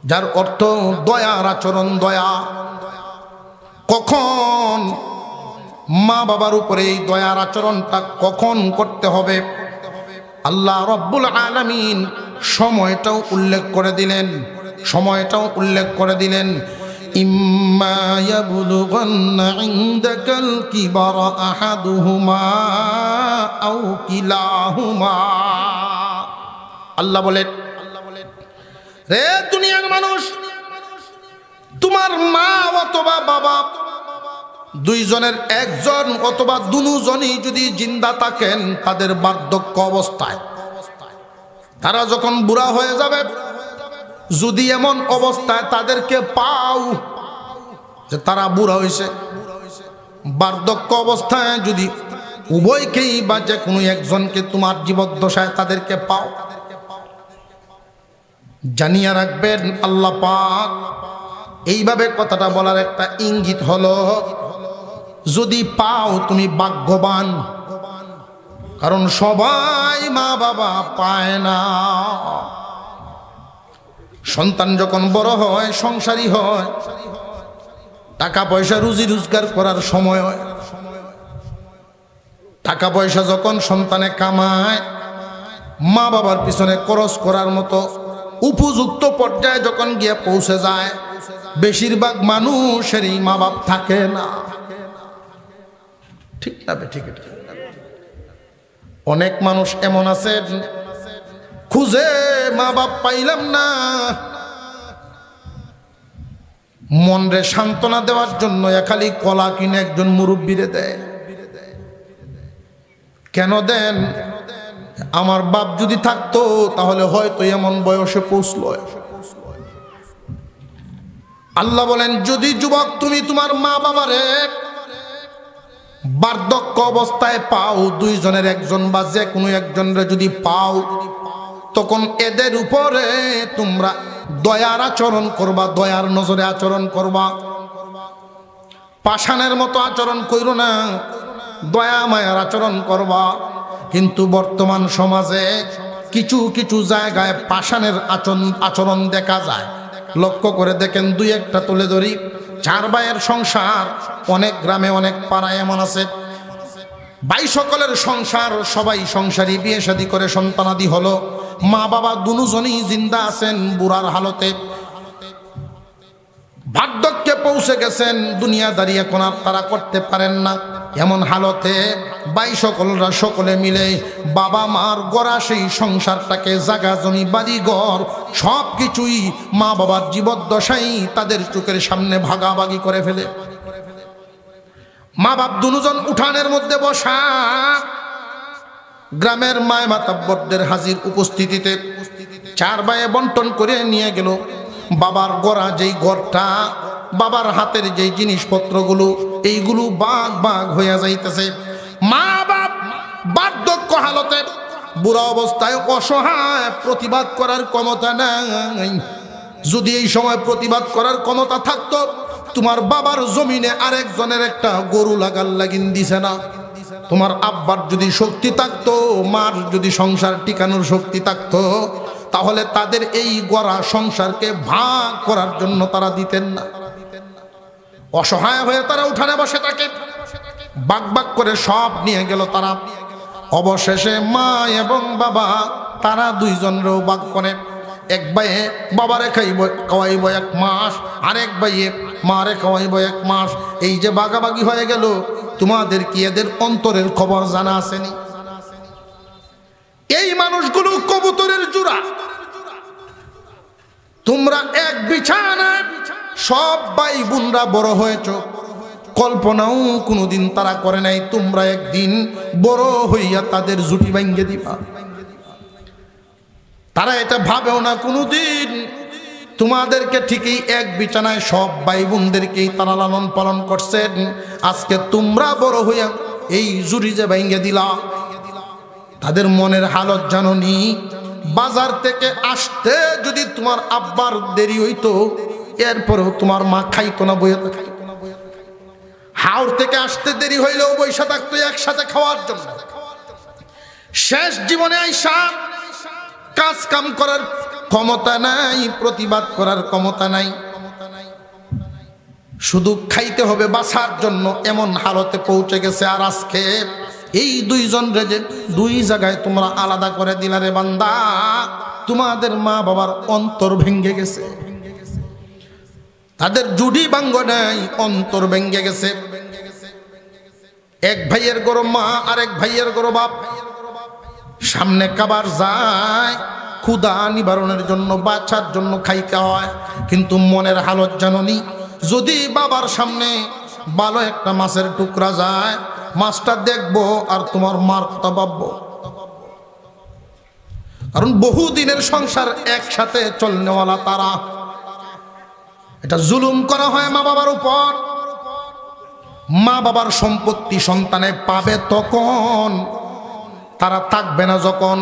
যার অর্থ দয়ার আচরণ। দয়া কখন, মা বাবার উপরে এই দয়ার আচরণটা কখন করতে হবে, আল্লাহ রব্বুল আলামিন সময়টাও উল্লেখ করে দিলেন। সময়টাও উল্লেখ করে দিলেন, ইম্মা ইয়াবলুগান্না ইনদাকাল কিবারা আহাদুহুমা আও কিলাহুমা। আল্লাহ বলেন, রে দুনিয়ার মানুষ, তোমার মা অথবা বাবা দুইজনের একজন অথবা দুজনই যদি জিন্দা থাকেন, তাদের বার্ধক্য অবস্থায়, তারা যখন বুড়া হয়ে যাবে, যদি এমন অবস্থায় তাদেরকে পাও যে তারা বুড়া হয়েছে, বার্ধক্য অবস্থায় যদি উভয়কেই বা যে কোনো একজনকে তোমার জীবদ্দশায় তাদেরকে পাও, জানিয়া রাখবেন আল্লাহ পাক এইভাবে কথাটা বলার একটা ইঙ্গিত হলো, যদি পাও তুমি ভাগ্যবান। কারণ সবাই মা বাবা পায় না। সন্তান যখন বড় হয়, সংসারী হয়, টাকা পয়সা রুজি রোজগার করার সময় হয়, টাকা পয়সা যখন সন্তানে কামায়, মা বাবার পিছনে খরচ করার মতো উপযুক্ত পর্যায়ে যখন গিয়ে পৌঁছে যায়, বেশিরভাগ মানুষেরই মা বাপ থাকে না। ঠিক না? ঠিক। অনেক মানুষ এমন আছে, খুঁজে মা বাপ পাইলাম না, মনরে সান্ত্বনা দেওয়ার জন্য খালি কলা কিনে একজন মুরব্বীরে দেয়। কেন দেন? আমার বাপ যদি থাকতো তাহলে হয়তো এমন বয়সে পৌঁছল। আল্লাহ বলেন, যদি যুবক তুমি তোমার মা বাবারে বার্ধক্য অবস্থায় পাও, দুইজনের একজন বা যে কোনো একজনের যদি পাও, তখন এদের উপরে তোমরা দয়ার আচরণ করবা, দয়ার নজরে আচরণ করবা। পাষাণের মতো আচরণ করো না, দয়া মায়ার আচরণ করবা। কিন্তু বর্তমান সমাজে কিছু কিছু জায়গায় পাষাণের আচরণ দেখা যায়। লক্ষ্য করে দেখেন, দুই একটা তুলে ধরি। 4 ভাইয়ের সংসার, অনেক গ্রামে অনেক পাড়ায় এমন আছে ভাই সকলের সংসার, সবাই সংসারী, বিয়ে শাদী করে সন্তানাদি হলো, মা বাবা দুজনই জিন্দা আছেন, বুড়ার হালতে বার্ধক্যে পৌঁছে গেছেন, দুনিয়াদারি এখন আর তারা করতে পারেন না। এমন হালতে ভাই সকলরা সকলে মিলে বাবা মার গড়া সেই সংসারটাকে, জায়গা জমি বাড়ি ঘর সব কিছুই মা বাবার জীবদ্দশাই তাদের চোখের সামনে ভাগাভাগি করে ফেলে। মা বাপ দুজন উঠানের মধ্যে বসা, গ্রামের মায় মাতাব্বরদের হাজির উপস্থিতিতে 4 ভাইয়ে বন্টন করে নিয়ে গেল বাবার গড়া যেই ঘরটা, বাবার হাতের যেই জিনিসপত্রগুলো, এইগুলো বাগ বাগ হইয়া যাইতেছে। মা বাপ বার্ধক্য হালতে, বুড়া অবস্থায়, অসহায়, প্রতিবাদ করার ক্ষমতা নাই। যদি এই সময় প্রতিবাদ করার ক্ষমতা থাকতো, তোমার বাবার জমিনে আরেকজনের একটা গরু লাগার লাগিন দিছে না। তোমার আব্বার যদি শক্তি থাকতো, মার যদি সংসার টিকানোর শক্তি থাকতো, তাহলে তাদের এই গড়া সংসারকে ভাগ করার জন্য তারা দিতেন না। অসহায় হয়ে তারা উঠানে বসে থাকে, বাগ বাগ করে সব নিয়ে গেল তারা। অবশেষে মা এবং বাবা তারা দুইজনেরও বাগ করে। এক ভাইয়ে বাবারে খাওয়াইব 1 মাস, আরেক ভাইয়ে মারে খাওয়াইব 1 মাস। এই যে বাগাবাগি হয়ে গেল, তোমাদের কি এদের অন্তরের খবর জানা আসেনি? এই মানুষগুলো কবুতরের জোড়া। তোমরা এক বিছানায় সব ভাই বোনরা বড় হয়েছ, কল্পনাও কোনোদিন তারা করে নাই তোমরা একদিন বড় হইয়া তাদের জুটি ভাঙ্গে দিবা। তারা এটা ভাবেও না কোনোদিন। তোমাদেরকে ঠিকই এক বিছানায় সব ভাই বোনদেরকেই তারা লালন পালন করছেন। আজকে তোমরা বড় হইয়া এই জুটি যে ভাঙ্গে দিলা, তাদের মনের হালত জানোনি? বাজার থেকে আসতে যদি তোমার আব্বার দেরি হইতো, এরপরেও তোমার মা খাইতো না, বইয়া থাকতো। হাওড় থেকে আসতে দেরি হইলেও বৈশা থাকতো একসাথে খাওয়ার জন্য। শেষ জীবনে আইসা কাজ কাম করার ক্ষমতা নাই, প্রতিবাদ করার ক্ষমতা নাই, শুধু খাইতে হবে বাঁচার জন্য, এমন হালতে পৌঁছে গেছে। আর আজকে এই দুইজন রে যে 2 জায়গায় তোমরা আলাদা করে দিলা রে বান্দা, তোমাদের মা বাবার অন্তর ভেঙ্গে গেছে, তাদের জুড়ি ভাঙ্গ নাই, অন্তর ভেঙ্গে গেছে। এক ভাইয়ের গরো মা, আরেক ভাইয়ের গরো বাপ, সামনে খাবার যায়, ক্ষুধা নিবারণের জন্য, বাচ্চার জন্য খাইতে হয়। কিন্তু মনের হালত জাননি? যদি বাবার সামনে ভালো একটা মাছের টুকরা যায়, মাছটা দেখবো আর তোমার মার কথা ভাববো। কারণ বহুদিনের সংসার একসাথে চলনেওয়ালা তারা। এটা জুলুম করা হয় মা বাবার উপর। মা বাবার সম্পত্তি সন্তানে পাবে তখন, তারা থাকবে না যখন।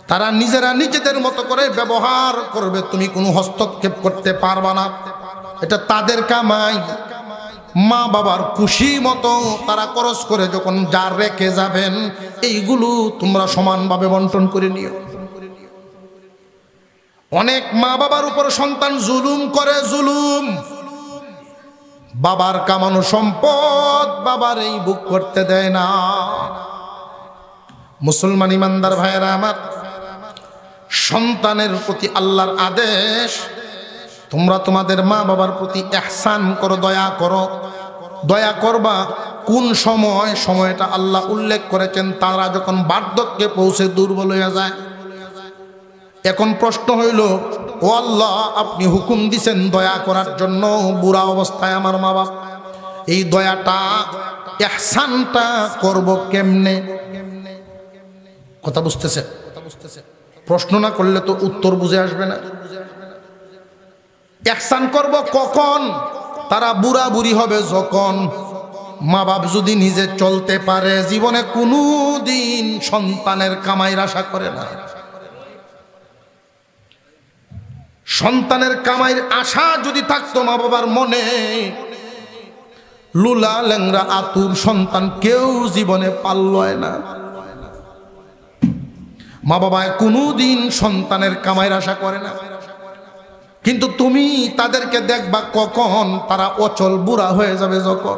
তারা নিজেরা নিজেদের মতো করে ব্যবহার করবে, তুমি কোনো হস্তক্ষেপ করতে পারবা না। এটা তাদের কামাই। মা বাবার খুশি মতো তারা খরচ করে যখন যার রেখে যাবেন, এইগুলো তোমরা সমানভাবে বন্টন করে নিও। অনেক মা বাবার উপর সন্তান জুলুম করে, জুলুম। বাবার কামানো সম্পদ বাবার এই বুক করতে দেয় না। মুসলমান ইমানদার ভাইয়েরা আমার, সন্তানের প্রতি আল্লাহর আদেশ, তোমরা তোমাদের মা বাবার প্রতি ইহসান করো, দয়া করো। দয়া করবা কোন সময়? সময়টা আল্লাহ উল্লেখ করেছেন, তারা যখন বার্ধক্যে পৌঁছে দুর্বল হয়ে যায়। এখন প্রশ্ন হইল, ও আল্লাহ, আপনি হুকুম দিছেন দয়া করার জন্য, বুড়া অবস্থায় আমার মা বাপ, এই দয়াটা, ইহসানটা করব কেমনে? কথা বুঝতেছে? প্রশ্ন না করলে তো উত্তর বুঝে আসবে না। ইহসান করব কখন? তারা বুড়া বুড়ি হবে যখন। মা বাপ যদি নিজে চলতে পারে, জীবনে কোনো দিন সন্তানের কামাইয়ের আশা করে না। সন্তানের কামাইয়ের আশা যদি থাকতো মা বাবার মনে, লুলা ল্যাংরা আতুর সন্তান কেউ জীবনে পাল্লয় না। মা বাবায় কোনোদিন সন্তানের কামাইয়ের আশা করে না, কিন্তু তুমি তাদেরকে দেখবা কখন তারা অচল বুড়া হয়ে যাবে, যখন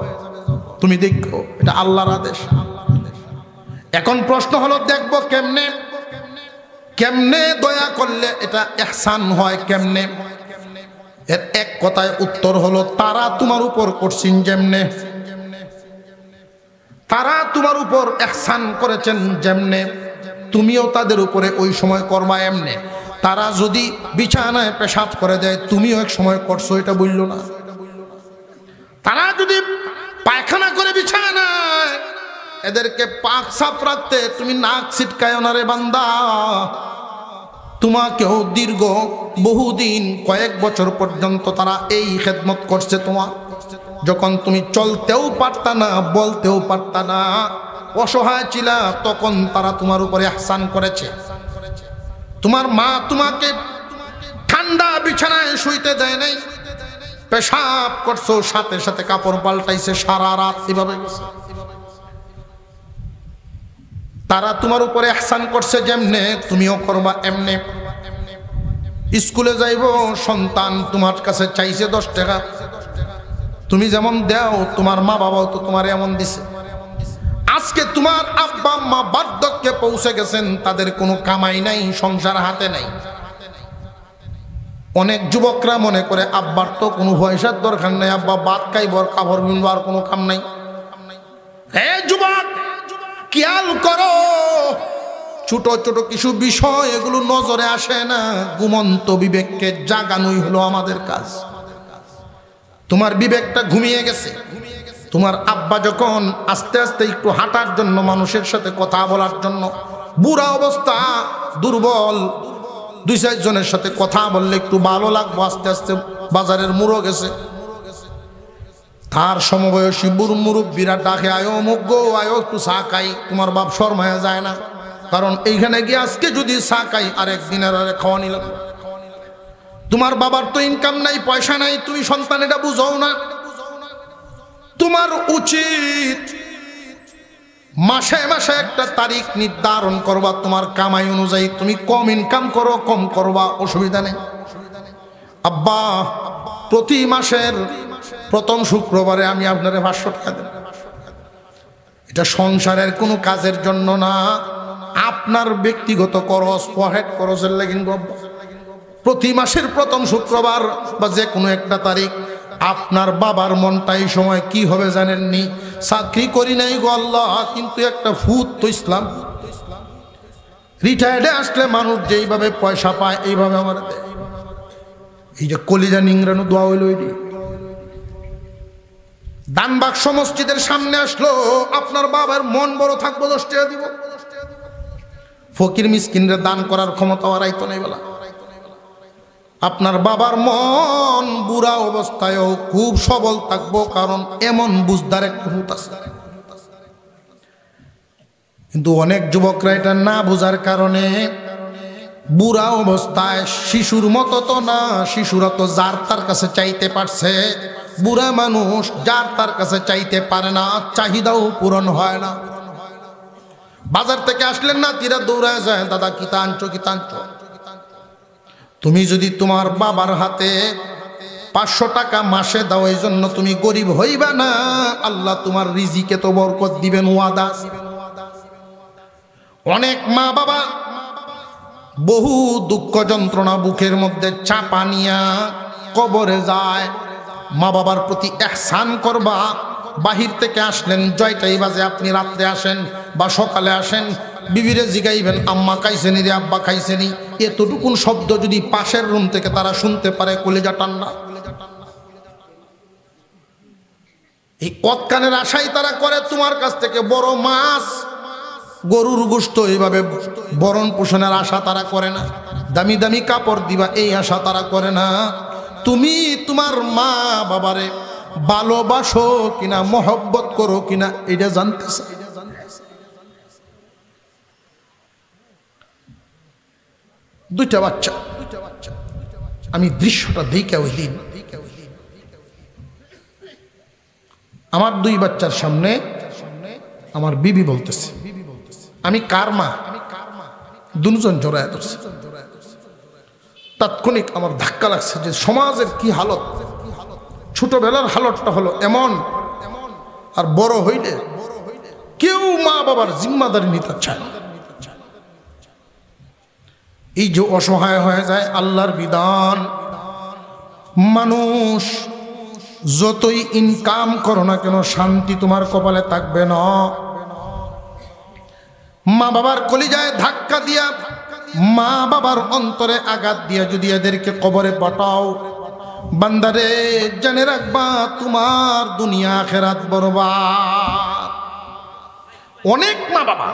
তুমি দেখো এটা আল্লাহর আদেশ। এখন প্রশ্ন হলো দেখবো কেমনে, কেমনে দয়া করলে এটা ইহসান হয় কেমনে? এর এক কথায় উত্তর হলো তারা তোমার উপর করছেন যেমনে, তারা তোমার উপর ইহসান করেছেন যেমনে, তুমিও তাদের উপরে ওই সময় করবা এমনে। তারা যদি বিছানায় পেশাব করে দেয় তুমিও এক সময় করছো, এটা বললো না। তারা যদি পায়খানা করে বিছানায়, এদেরকে পাক সাফ রাখতে তুমি নাক ছিটকায় না রে বান্দা। তোমাকেও দীর্ঘ বহুদিন কয়েক বছর পর্যন্ত তারা এই খেদমত করছে তোমার, যখন তুমি চলতেও পারতা না, বলতেও পারতা না, অসহায় ছিলা, তখন তারা তোমার উপরে ইহসান করেছে। তোমার মা তোমাকে ঠান্ডা বিছানায় শুইতে দেয় নাই, পেশাব করছো সাথে সাথে কাপড় পাল্টাইছে, সারা রাত এভাবে গেছে। তারা তোমার উপরে ইহসান করছে যেমনে, তুমিও করবা এমনে। স্কুলে যাইব সন্তান তোমার কাছে চাইছে 10 টাকা, তুমি যেমন দাও তোমার মা বাবাও তো তোমার এমন দিছে। আজকে তোমার আব্বা আম্মা বার্ধক্যে পৌঁছে গেছেন, তাদের কোনো কামাই নাই, সংসার হাতে নাই। অনেক যুবকরা মনে করে আব্বার তো কোনো পয়সার দরকার নাই, আব্বা ভাত খাইবর কাপড় বিনবার কোনো কাম নাই। হে যুবক, খেয়াল করো, ছোট ছোট কিছু বিষয় এগুলো নজরে আসে না। ঘুমন্ত বিবেককে জাগানোই হলো আমাদের কাজ। তোমার বিবেকটা ঘুমিয়ে গেছে। তোমার আব্বা যখন আস্তে আস্তে একটু হাঁটার জন্য, মানুষের সাথে কথা বলার জন্য, বুড়া অবস্থা, দুর্বল, 2-4 জনের সাথে কথা বললে একটু ভালো লাগবো, আস্তে আস্তে বাজারের মুড়ো গেছে, তার সমবয়সী বুড়ো মুরব্বীরা ডাকে, আয়ো মুখ গো, আয়ো একটু চা খাই। তোমার বাপ শর্মায়া যায় না, কারণ এইখানে গিয়ে আজকে যদি চা খাই আর একদিনের আরে খাওয়া নিলাম। তোমার বাবার তো ইনকাম নাই, পয়সা নাই, তুমি সন্তান এটা বুঝাও না। তোমার উচিত মাসে মাসে একটা তারিখ নির্ধারণ করবা, তোমার কামাই অনুযায়ী তুমি কম ইনকাম করো, কম করবা, অসুবিধা নেই। আব্বা প্রতি মাসের প্রথম শুক্রবারে আমি আপনার 500 টাকা দেব। এটা সংসারের কোনো কাজের জন্য না, আপনার ব্যক্তিগত খরচ, পকেট খরচের লাগে। প্রতি মাসের প্রথম শুক্রবার বা যে কোনো একটা তারিখ, আপনার বাবার মনটা এই সময় কি হবে জানেননি? চাকরি করি নাই গো আল্লাহ, কিন্তু একটা ফুত তো ইসলাম। রিটায়ার্ডে আসলে মানুষ যেইভাবে পয়সা পায় এইভাবে আমার দেয়। এই যে কলিজা নিংড়ানো দোয়া হইল, দান বাক্স মসজিদের সামনে আসলো, আপনার বাবার মন বড় থাকবো, 10 টাকা দিব। ফকির মিসকিনরে দান করার ক্ষমতা আর আইতো নাই বলা। আপনার বাবার মন বুড়া অবস্থায়ও খুব সবল থাকবো, কারণ এমন বুঝদার একটা ভূত আছে। কিন্তু অনেক যুবকরা এটা না বুঝার কারণে বুড়া অবস্থায় শিশুর মতো তো না, শিশুরা তো যার তার কাছে চাইতে পারছে, বুড়া মানুষ যার তার কাছে চাইতে পারে না, চাহিদাও পূরণ হয় না। বাজার থেকে আসলেন না, তিরা দৌড়ায় যায়, দাদা কিতা আনছো, কিতা আনছো। তুমি যদি তোমার বাবার হাতে 500 টাকা মাসে দাও, এই জন্য তুমি গরিব হইবা না, আল্লাহ তোমার রিজিকে তো বরকত দিবেন, ওয়াদা। অনেক মা বাবা বহু দুঃখ যন্ত্রণা বুকের মধ্যে চাপা নিয়া কবরে যায়। মা বাবার প্রতি ইহসান করবা। বাহির থেকে আসলেন 6টাই বাজে, আপনি রাত্রে আসেন বা সকালে আসেন, বিবিরে জিগাইবেন আম্মা খাইছেনি রে, আব্বা খাইছেনি। এতটুকুন শব্দ যদি পাশের রুম থেকে তারা শুনতে পারে, কলিজা ঠান্ডা। এই কতকানের আশাই তারা করে তোমার কাছ থেকে, বড় মাছ, গরুর গোশত, এইভাবে বরণ পোষণের আশা তারা করে না। দামি দামি কাপড় দিবা এই আশা তারা করে না। তুমি তোমার মা বাবারে ভালোবাসো কিনা, মহব্বত করো কিনা, এটা জানতে চাই। দুইটা বাচ্চা, আমি দৃশ্যটা দেখে ওই দিন আমার 2 বাচ্চার সামনে আমার বিবি বলতেছে, আমি কার মা? দুজন জড়ায় ধরছে। তাৎক্ষণিক আমার ধাক্কা লাগছে যে সমাজের কি হালত। ছোটবেলার হালতটা হলো এমন, আর বড় হইলে কেউ মা বাবার জিম্মাদারি নিতে চায় না। এই যে অসহায় হয়ে যায় আল্লাহর বিধান। মানুষ যতই ইনকাম করো না কেন শান্তি তোমার কপালে থাকবে না। মা বাবার কলিজায় ধাক্কা দিয়া, মা বাবার অন্তরে আঘাত দিয়া যদি এদেরকে কবরে পাঠাও, বান্দারে জেনে রাখবা তোমার দুনিয়া আখিরাত বরবাদ। অনেক মা বাবা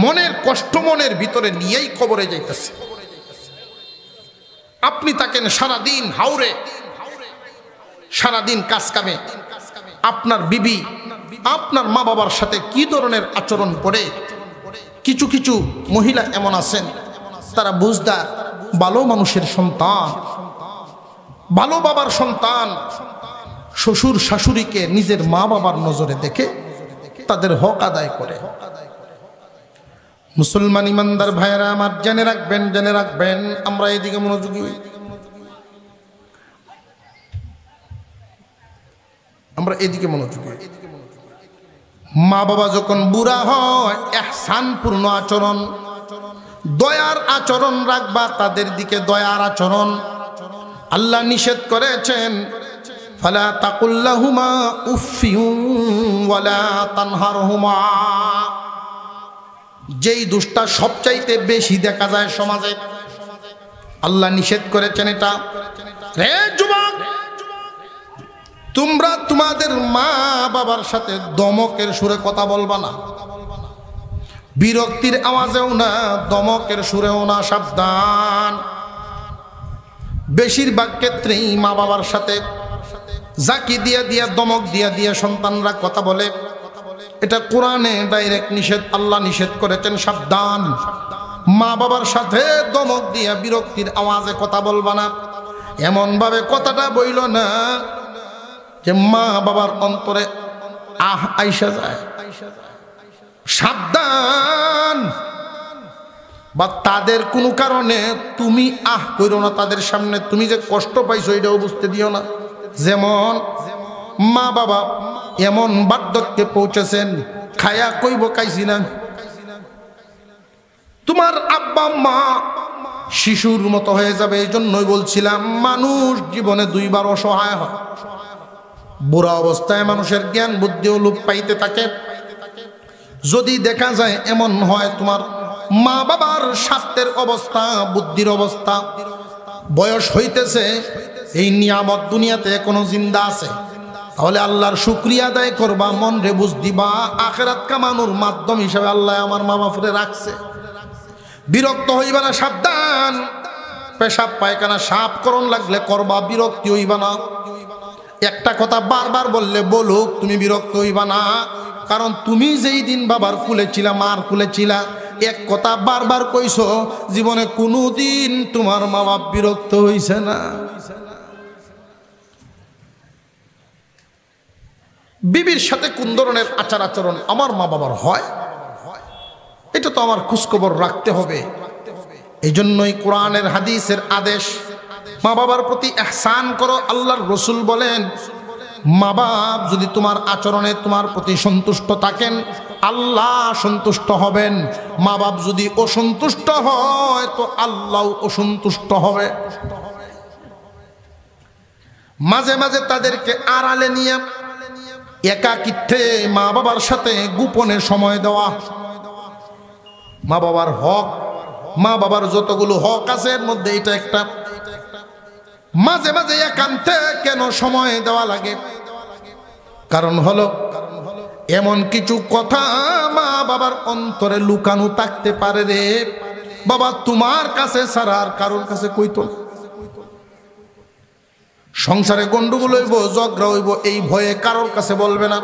মনের কষ্ট মনের ভিতরে নিয়েই কবরে যাইতেছে। আপনি থাকেন সারাদিন হাওরে, সারাদিন কাজ কামে, আপনার বিবি আপনার মা বাবার সাথে কি ধরনের আচরণ করে। কিছু কিছু মহিলা এমন আছেন তারা বুঝদার, ভালো মানুষের সন্তান, ভালো বাবার সন্তান, শ্বশুর শাশুড়িকে নিজের মা বাবার নজরে দেখে তাদের হক আদায় করে। মুসলমান ইমানদার ভাইয়েরা আমার, জেনে রাখবেন, জেনে রাখবেন, আমরা এদিকে মনোযোগী, আমরা এদিকে মনোযোগী। মা বাবা যখন বুড়া হয়, ইহসানপূর্ণ আচরণ, দয়ার আচরণ রাখবা তাদের দিকে, দয়ার আচরণ। আল্লাহ নিষেধ করেছেন, ফালা তাকুল্লাহুমা উফফিউ ওয়ালা তানহারহুমা। যেই দুষ্টা সবচাইতে বেশি দেখা যায় সমাজে, আল্লাহ নিষেধ করেছেন এটা। রে যুবক, তোমরা তোমাদের মা বাবার সাথে দমকের সুরে কথা বলবা না, বিরক্তির আওয়াজেও না, দমকের সুরেও না, সাবধান। বেশিরভাগ ক্ষেত্রেই মা বাবার সাথে জাকি দিয়া দিয়া, দমক দিয়া দিয়া সন্তানরা কথা বলে। এটা কোরআনে ডাইরেক্ট নিষেধ, আল্লাহ নিষেধ করেছেন, সাবধান। মা বাবার সাথে দমক দিয়া বিরক্তির আওয়াজে কথা বলবা না। এমন ভাবে কথাটা বইল না যে মা বাবার অন্তরে আহ আইসা যায়। সাবধান। বা তাদের কোনো কারণে তুমি আহ করো না, তাদের সামনে তুমি যে কষ্ট পাইছো এটাও বুঝতে দিও না। যেমন মা বাবা এমন বার্ধক্যে পৌঁছেছেন, খায়া কইব খাইছি না। তোমার আব্বা মা শিশুর মতো হয়ে যাবে। এই জন্যই বলছিলাম, মানুষ জীবনে দুইবার অসহায় হয়। বুড়া অবস্থায় মানুষের জ্ঞান বুদ্ধিও লোপ পাইতে থাকে। যদি দেখা যায় এমন হয় তোমার মা বাবার স্বাস্থ্যের অবস্থা, বুদ্ধির অবস্থা, বয়স হইতেছে, এই নিয়ামত দুনিয়াতে এখনো জিন্দা আছে, তাহলে আল্লাহর শুকরিয়া আদায় করবা, মন রে বুঝ দিবা আখিরাত কামানোর মাধ্যম হিসেবে আল্লাহ আমার মা বাপরে রাখছে। বিরক্ত হইবা না, সাবধান। পেশাব পায়খানা সাফ করণ লাগলে করবা, বিরক্তি হইবা না। একটা কথা বারবার বললে বলুক, তুমি বিরক্ত হইবা না। কারণ তুমি যেই দিন বাবার কুলে ছিলা, মার কুলে ছিলা, এক কথা বারবার কইছো, জীবনে কোনোদিন তোমার মা বাপ বিরক্ত হইছে না। বিবির সাথে কোন ধরনের আচার আচরণ আমার মা বাবার হয়, এটা তো আমার খোঁজখবর রাখতে হবে। এই জন্যই কোরআনের হাদিসের আদেশ, মা বাবার প্রতি ইহসান করো। আল্লাহর রসুল বলেন, মা বাপ যদি তোমার আচরণে তোমার প্রতি সন্তুষ্ট থাকেন, আল্লাহ সন্তুষ্ট হবেন। মা বাপ যদি অসন্তুষ্ট হয় তো আল্লাহ অসন্তুষ্ট হবে। মাঝে মাঝে তাদেরকে আড়ালে নিয়ে একাকিত্বে মা বাবার সাথে গোপনে সময় দেওয়া। মা বাবার হক, মা বাবার যতগুলো হক আছে এর মধ্যে এটা একটা। মাঝে মাঝে একান্তে কেন সময় দেওয়া লাগে? কারণ হলো এমন কিছু কথা মা বাবার অন্তরে লুকানো থাকতে পারে রে বাবা, তোমার কাছে ছাড়া আর কারোর কাছে কইতো না। সংসারে গন্ডগোল হইব, ঝগড়া হইব, এই ভয়ে কারোর কাছে বলবে না।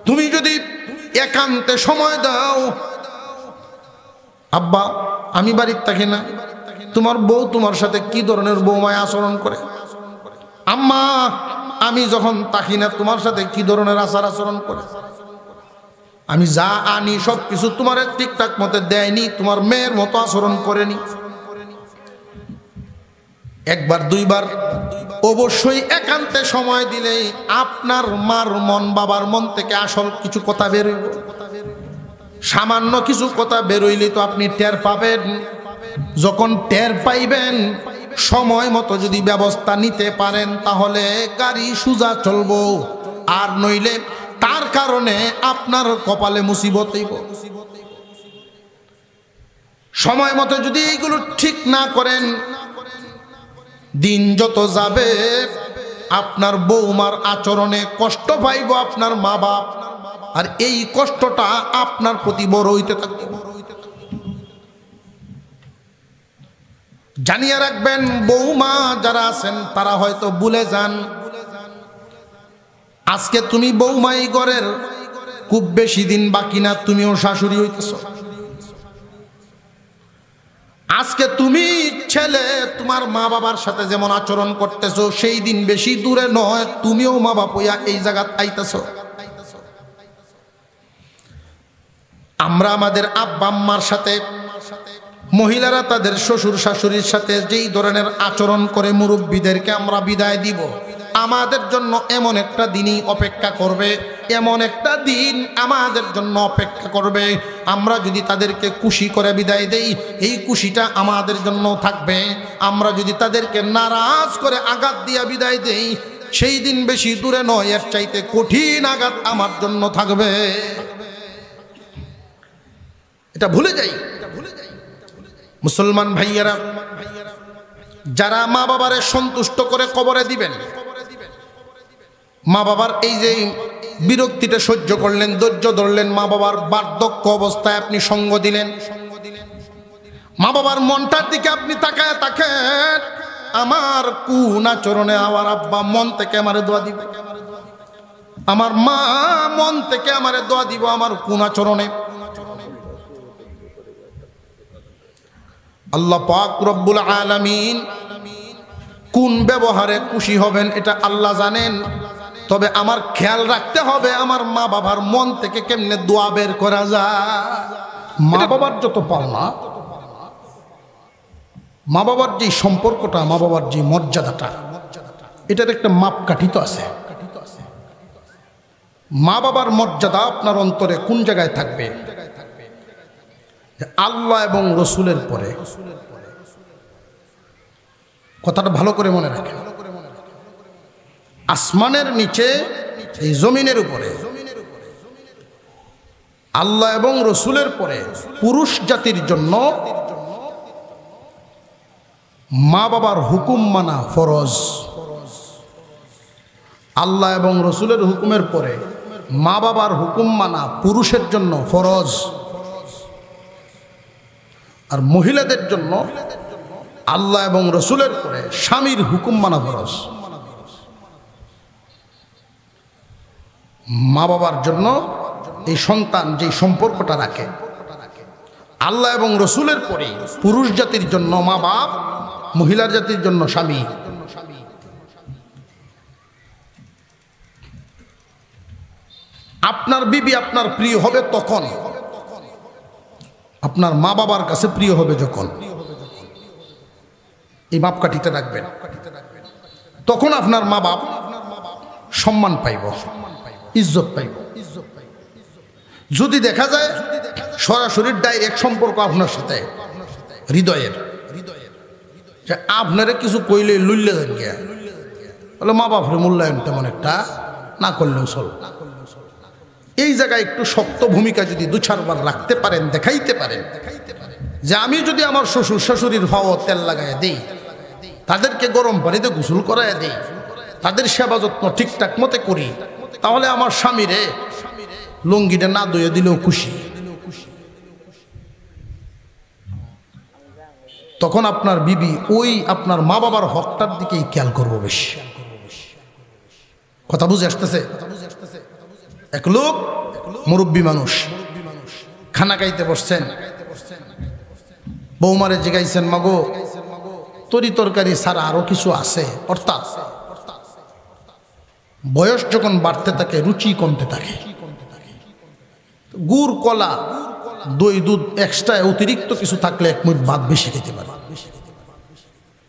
তুমি যদি একান্তে সময় দাও, আব্বা আমি বাড়ির থাকি না, তোমার বউ তোমার সাথে কি ধরনের বৌমায় আচরণ করে, আম্মা আমি যখন থাকি না তোমার সাথে কি ধরনের আচার আচরণ করে, আমি যা আনি সব কিছু তোমার ঠিকঠাক মতো দেয়নি, তোমার মেয়ের মতো আচরণ করেনি। একবার দুইবার অবশ্যই একান্তে সময় দিলেই আপনার মার মন, বাবার মন থেকে আসল কিছু কথা বেরোইব। সামান্য কিছু কথা বেরোইলে তো আপনি টের পাবেন। যখন টের পাইবেন, সময় মতো যদি ব্যবস্থা নিতে পারেন তাহলে গাড়ি সোজা চলবো, আর নইলে তার কারণে আপনার কপালে মুসিবত হইব। সময় মতো যদি এইগুলো ঠিক না করেন, দিন যত যাবে আপনার বৌমার আচরণে কষ্ট পাইব আপনার মা বাপ, আর এই কষ্টটা আপনার প্রতি বড় হইতে থাকবে। জানিয়ে রাখবেন, বৌমা যারা আছেন তারা হয়তো ভুলে যান, আজকে তুমি বৌমা এই ঘরের খুব বেশি দিন বাকি না, তুমিও শাশুড়ি হইতেছ। আজকে তুমি ছেলে, তোমার মা বাবার সাথে যেমন আচরণ করতেছো, সেই দিন বেশি দূরে নয়, তুমিও মা বাপ হইয়া এই জায়গা আইতেছ। আমরা আমাদের আব্বা আম্মার সাথে, মহিলারা তাদের শ্বশুর শাশুড়ির সাথে যেই ধরনের আচরণ করে মুরব্বীদেরকে আমরা বিদায় দিব, আমাদের জন্য এমন একটা দিনই অপেক্ষা করবে, এমন একটা দিন আমাদের জন্য অপেক্ষা করবে। আমরা যদি তাদেরকে খুশি করে বিদায় দেই, এই খুশিটা আমাদের জন্য থাকবে। আমরা যদি তাদেরকে নারাজ করে আঘাত দিয়ে বিদায় দেই, সেই দিন বেশি দূরে নয়, এর চাইতে কঠিন আঘাত আমার জন্য থাকবে। এটা ভুলে যাই। মুসলমান ভাইয়েরা, যারা মা বাবারে সন্তুষ্ট করে কবরে দিবেন, মা বাবার এই যে বিরক্তিটা সহ্য করলেন, ধৈর্য ধরলেন, মা বাবার বার্ধক্য অবস্থায় আপনি সঙ্গ দিলেন, মা বাবার মনটার দিকে আপনি তাকায় থাকেন, আমার কোন আচরণে আমার আব্বা মন থেকে আমারে দোয়া দিব, আমার মা মন থেকে আমারে দোয়া দিব, আমার কোন আচরণে। আল্লাহ পাক রব্বুল আলামিন কোন ব্যবহারে খুশি হবেন এটা আল্লাহ জানেন। তবে আমার খেয়াল রাখতে হবে, আমার মা বাবার মন থেকে কেমনে দোয়া বের করা যায়। মা বাবার যত পাওনা, মা বাবার যে সম্পর্কটা, মা বাবার যে মর্যাদাটা, এটার একটা মাপকাঠি তো আছে। মা বাবার মর্যাদা আপনার অন্তরে কোন জায়গায় থাকবে? আল্লাহ এবং রসুলের পরে। কথাটা ভালো করে মনে রাখেন। আসমানের নিচে, এই জমিনের উপরে আল্লাহ এবং রসুলের পরে পুরুষ জাতির জন্য মা বাবার হুকুম মানা ফরজ। আল্লাহ এবং রসুলের হুকুমের পরে মা বাবার হুকুম মানা পুরুষের জন্য ফরজ, আর মহিলাদের জন্য আল্লাহ এবং রসুলের পরে স্বামীর হুকুম মানা ফরজ। মা বাবার জন্য এই সন্তান যে সম্পর্কটা রাখে, আল্লাহ এবং রসুলের পরে পুরুষ জাতির জন্য মা বাপ, মহিলার জাতির জন্য স্বামী। আপনার বিবি আপনার প্রিয় হবে তখন, আপনার মা বাবার কাছে প্রিয় হবে যখন। এই মাপকাঠিতে রাখবেন, তখন আপনার মা বাপ সম্মান পাইব, ইজ্জত পাইব। যদি দেখা যায় সরাসরি ডাইরেক্ট সম্পর্ক আপনার সাথে হৃদয়ের, যে আপনারা কিছু কইলে লুল্লে দেন গিয়া, বলে মা বাপের মূল্যায়ন তেমন একটা না করলেও চল। এই জায়গায় একটু শক্ত ভূমিকা যদি দু চারবার রাখতে পারেন, দেখাইতে পারেন যে আমি যদি আমার শ্বশুর শাশুড়ির ভাও তেল লাগাই দিই, তাদেরকে গরম পানিতে গোসল করাই দিই, তাদের সেবা যত্ন ঠিকঠাক মতে করি, তাহলে আমার স্বামীরে লুঙ্গিটা না ধুয়ে দিলেও খুশি। তখন আপনার বিবি ওই আপনার মা বাবার হকটার দিকেই খেয়াল করবো বেশি। কথা বুঝে আসতেছে? এক লোক মুরব্বী মানুষ খানা খাইতে বসছেন, বৌমারে জিগাইছেন, মাগো তরি তরকারি ছাড়া আরো কিছু আছে? অর্থাৎ বয়স যখন বাড়তে থাকে রুচি কমতে থাকে। গুড় কলা দই দুধ এক্সট্রা অতিরিক্ত কিছু থাকলে এক মুঠ ভাত বেশি খেতে পারে,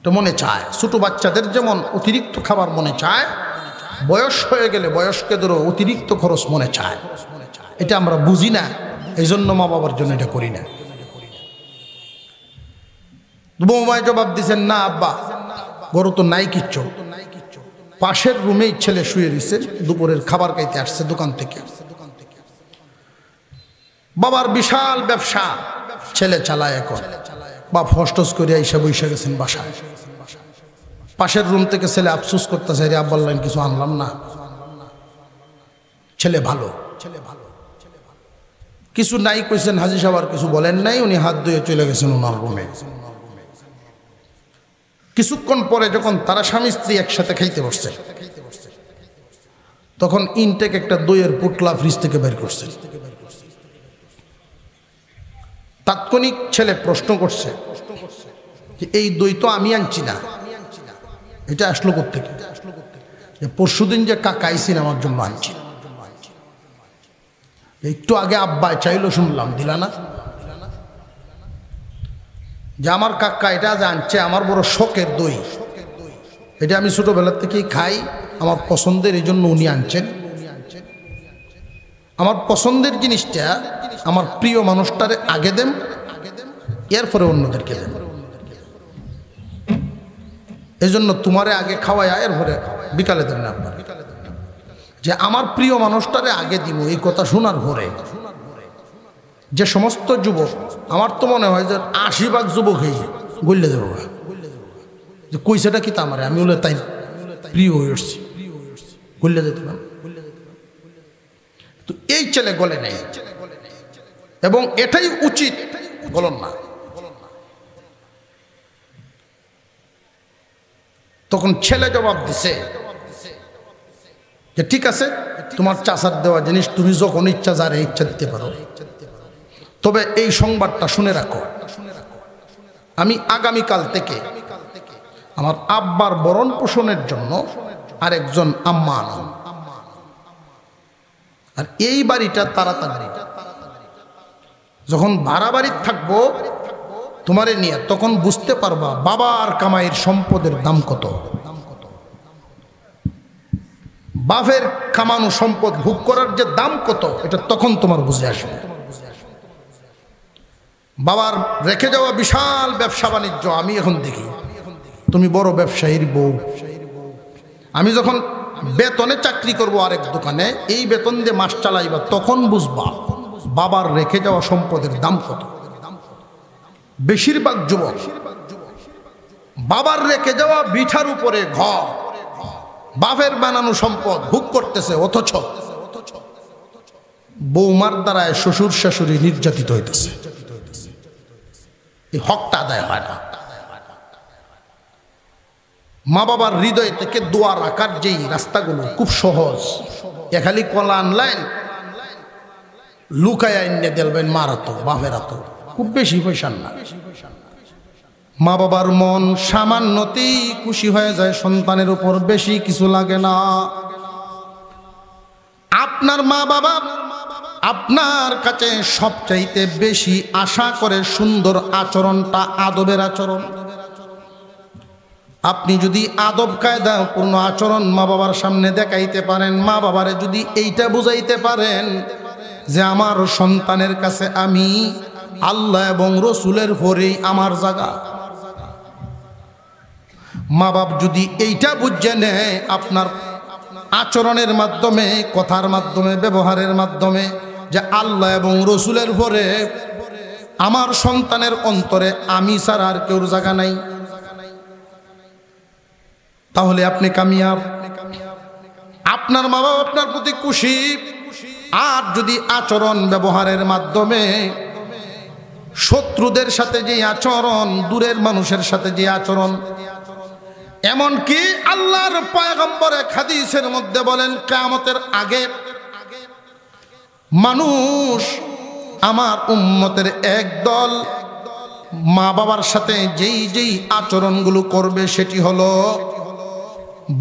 তো মনে চায়। ছোট বাচ্চাদের যেমন অতিরিক্ত খাবার মনে চায়, বয়স হয়ে গেলে বয়স্কদেরও অতিরিক্ত খরচ মনে চায়। এটা আমরা বুঝি না, এই জন্য মা বাবার জন্য এটা করি না। বৌমায় জবাব দিচ্ছেন, না আব্বা বড় তো নাই কিচ্ছু, পাশের রুমেই ছেলে শুয়ে দিছে, দুপুরের খাবার খাইতে আসছে দোকান থেকে। বাবার বিশাল ব্যবসা, ছেলে চালায় এখন। বাপ হস্টস করে এসে বসে গেছেন বাসায়। পাশের রুম থেকে ছেলে আফসোস করতেছে, রে আব্বা বললেন কিছু আনলাম না। ছেলে ভালো, কিছু নাই কইছেন হাজি সাহেব, আর কিছু বলেন নাই। উনি হাত ধুয়ে চলে গেছেন ওনার রুমে। কিছুক্ষণ পরে যখন তারা স্বামী স্ত্রী একসাথে খাইতে বসছে, তখন ইনটেক একটা দইয়ের পুটলা ফ্রিজ থেকে বের করছে। তাৎক্ষণিক ছেলে প্রশ্ন করছে যে এই দই তো আমি আনছি না, এটা আসলো কোত্থেকে? পরশুদিন যে কাকা আইসিন আমার জন্য আনছি, একটু আগে আব্বা চাইলো শুনলাম, দিলা না? যে আমার কাকা এটা যে আনছে আমার বড় শখের দই, এটা আমি ছোটবেলার থেকেই খাই, আমার পছন্দের, এই জন্য উনি আনছেন। আমার পছন্দের জিনিসটা আমার প্রিয় মানুষটারে আগে দেন, এরপরে অন্যদেরকে দেন। এই জন্য তোমারে আগে খাওয়ায়, এরপরে বিকালে দেন না আপনার। যে আমার প্রিয় মানুষটারে আগে দিব, এই কথা শোনার পরে যে সমস্ত যুবক, আমার তো মনে হয় যে ৮০% যুবক হয়ে গল্লে দেবো, যে কইছেটা কি তা আমারে, আমি বলে তাই প্রিয় হয়ে উঠছি, গল্লে দিতে পারেন। তো এই ছেলে গলে নেই, এবং এটাই উচিত, বলুন না। তখন ছেলে জবাব দিছে যে ঠিক আছে, তোমার চাচার দেওয়া জিনিস তুমি যখন ইচ্ছা যারে ইচ্ছা দিতে পারো, তবে এই সংবাদটা শুনে রাখো, আমি আগামীকাল থেকে আমার আব্বার বরণ পোষণের জন্য আরেকজন আম্মা আনব, আর এই বাড়িটা তাড়াতাড়ি যখন ভাড়া বাড়ির থাকবো তোমারে নিয়ে, তখন বুঝতে পারবা বাবার কামাইয়ের সম্পদের দাম কত, বাপের কামানো সম্পদ ভোগ করার যে দাম কত, এটা তখন তোমার বুঝে আসবে। বাবার রেখে যাওয়া বিশাল ব্যবসা বাণিজ্য আমি এখন দেখি, তুমি বড় ব্যবসায়ীর বউ। আমি যখন বেতনে চাকরি করব আরেক দোকানে, এই বেতন দিয়ে মাস চালাইবা, তখন বুঝবা বাবার রেখে যাওয়া সম্পদের দাম কত। বেশিরভাগ যুবক বাবার রেখে যাওয়া বিঠার উপরে ঘর, বাপের বানানো সম্পদ ভোগ করতেছে, অথচ বৌমার দ্বারায় শ্বশুর শাশুড়ি নির্যাতিত হইতেছে। এই হকটা আদায় হয় না। মা বাবার হৃদয় থেকে দোয়া রাখার যেই রাস্তাগুলো খুব সহজ, খালি কলা আনলেন লুকায় এনে দেলবেন, মারাতো বাপের তো খুব বেশি পয়সার না। মা বাবার মন সামান্যতেই খুশি হয়ে যায় সন্তানের উপর, বেশি কিছু লাগে না। আপনার মা বাবা আপনার কাছে সবচাইতে বেশি আশা করে সুন্দর আচরণটা, আদবের আচরণ। আপনি যদি আদব কায়দা পূর্ণ আচরণ মা বাবার সামনে দেখাইতে পারেন, মা বাবারে যদি এইটা বুঝাইতে পারেন যে আমার সন্তানের কাছে আমি আল্লাহ এবং রসুলের পরেই আমার জায়গা, মা বাপ যদি এইটা বুঝে নেয় আপনার আচরণের মাধ্যমে, কথার মাধ্যমে, ব্যবহারের মাধ্যমে, যে আল্লাহ এবং রসুলের পরে আমার সন্তানের অন্তরে আমি ছাড়া আর কেউর জায়গা নাই, তাহলে আপনি কামিয়াব। আপনার মা বাবা আপনার প্রতি খুশি। আর যদি আচরণ ব্যবহারের মাধ্যমে শত্রুদের সাথে যে আচরণ, দূরের মানুষের সাথে যে আচরণ, এমনকি আল্লাহর পয়গম্বর এক হাদিসের মধ্যে বলেন, কিয়ামতের আগে মানুষ, আমার উম্মতের একদল মা বাবার সাথে যেই যেই আচরণগুলো করবে, সেটি হলো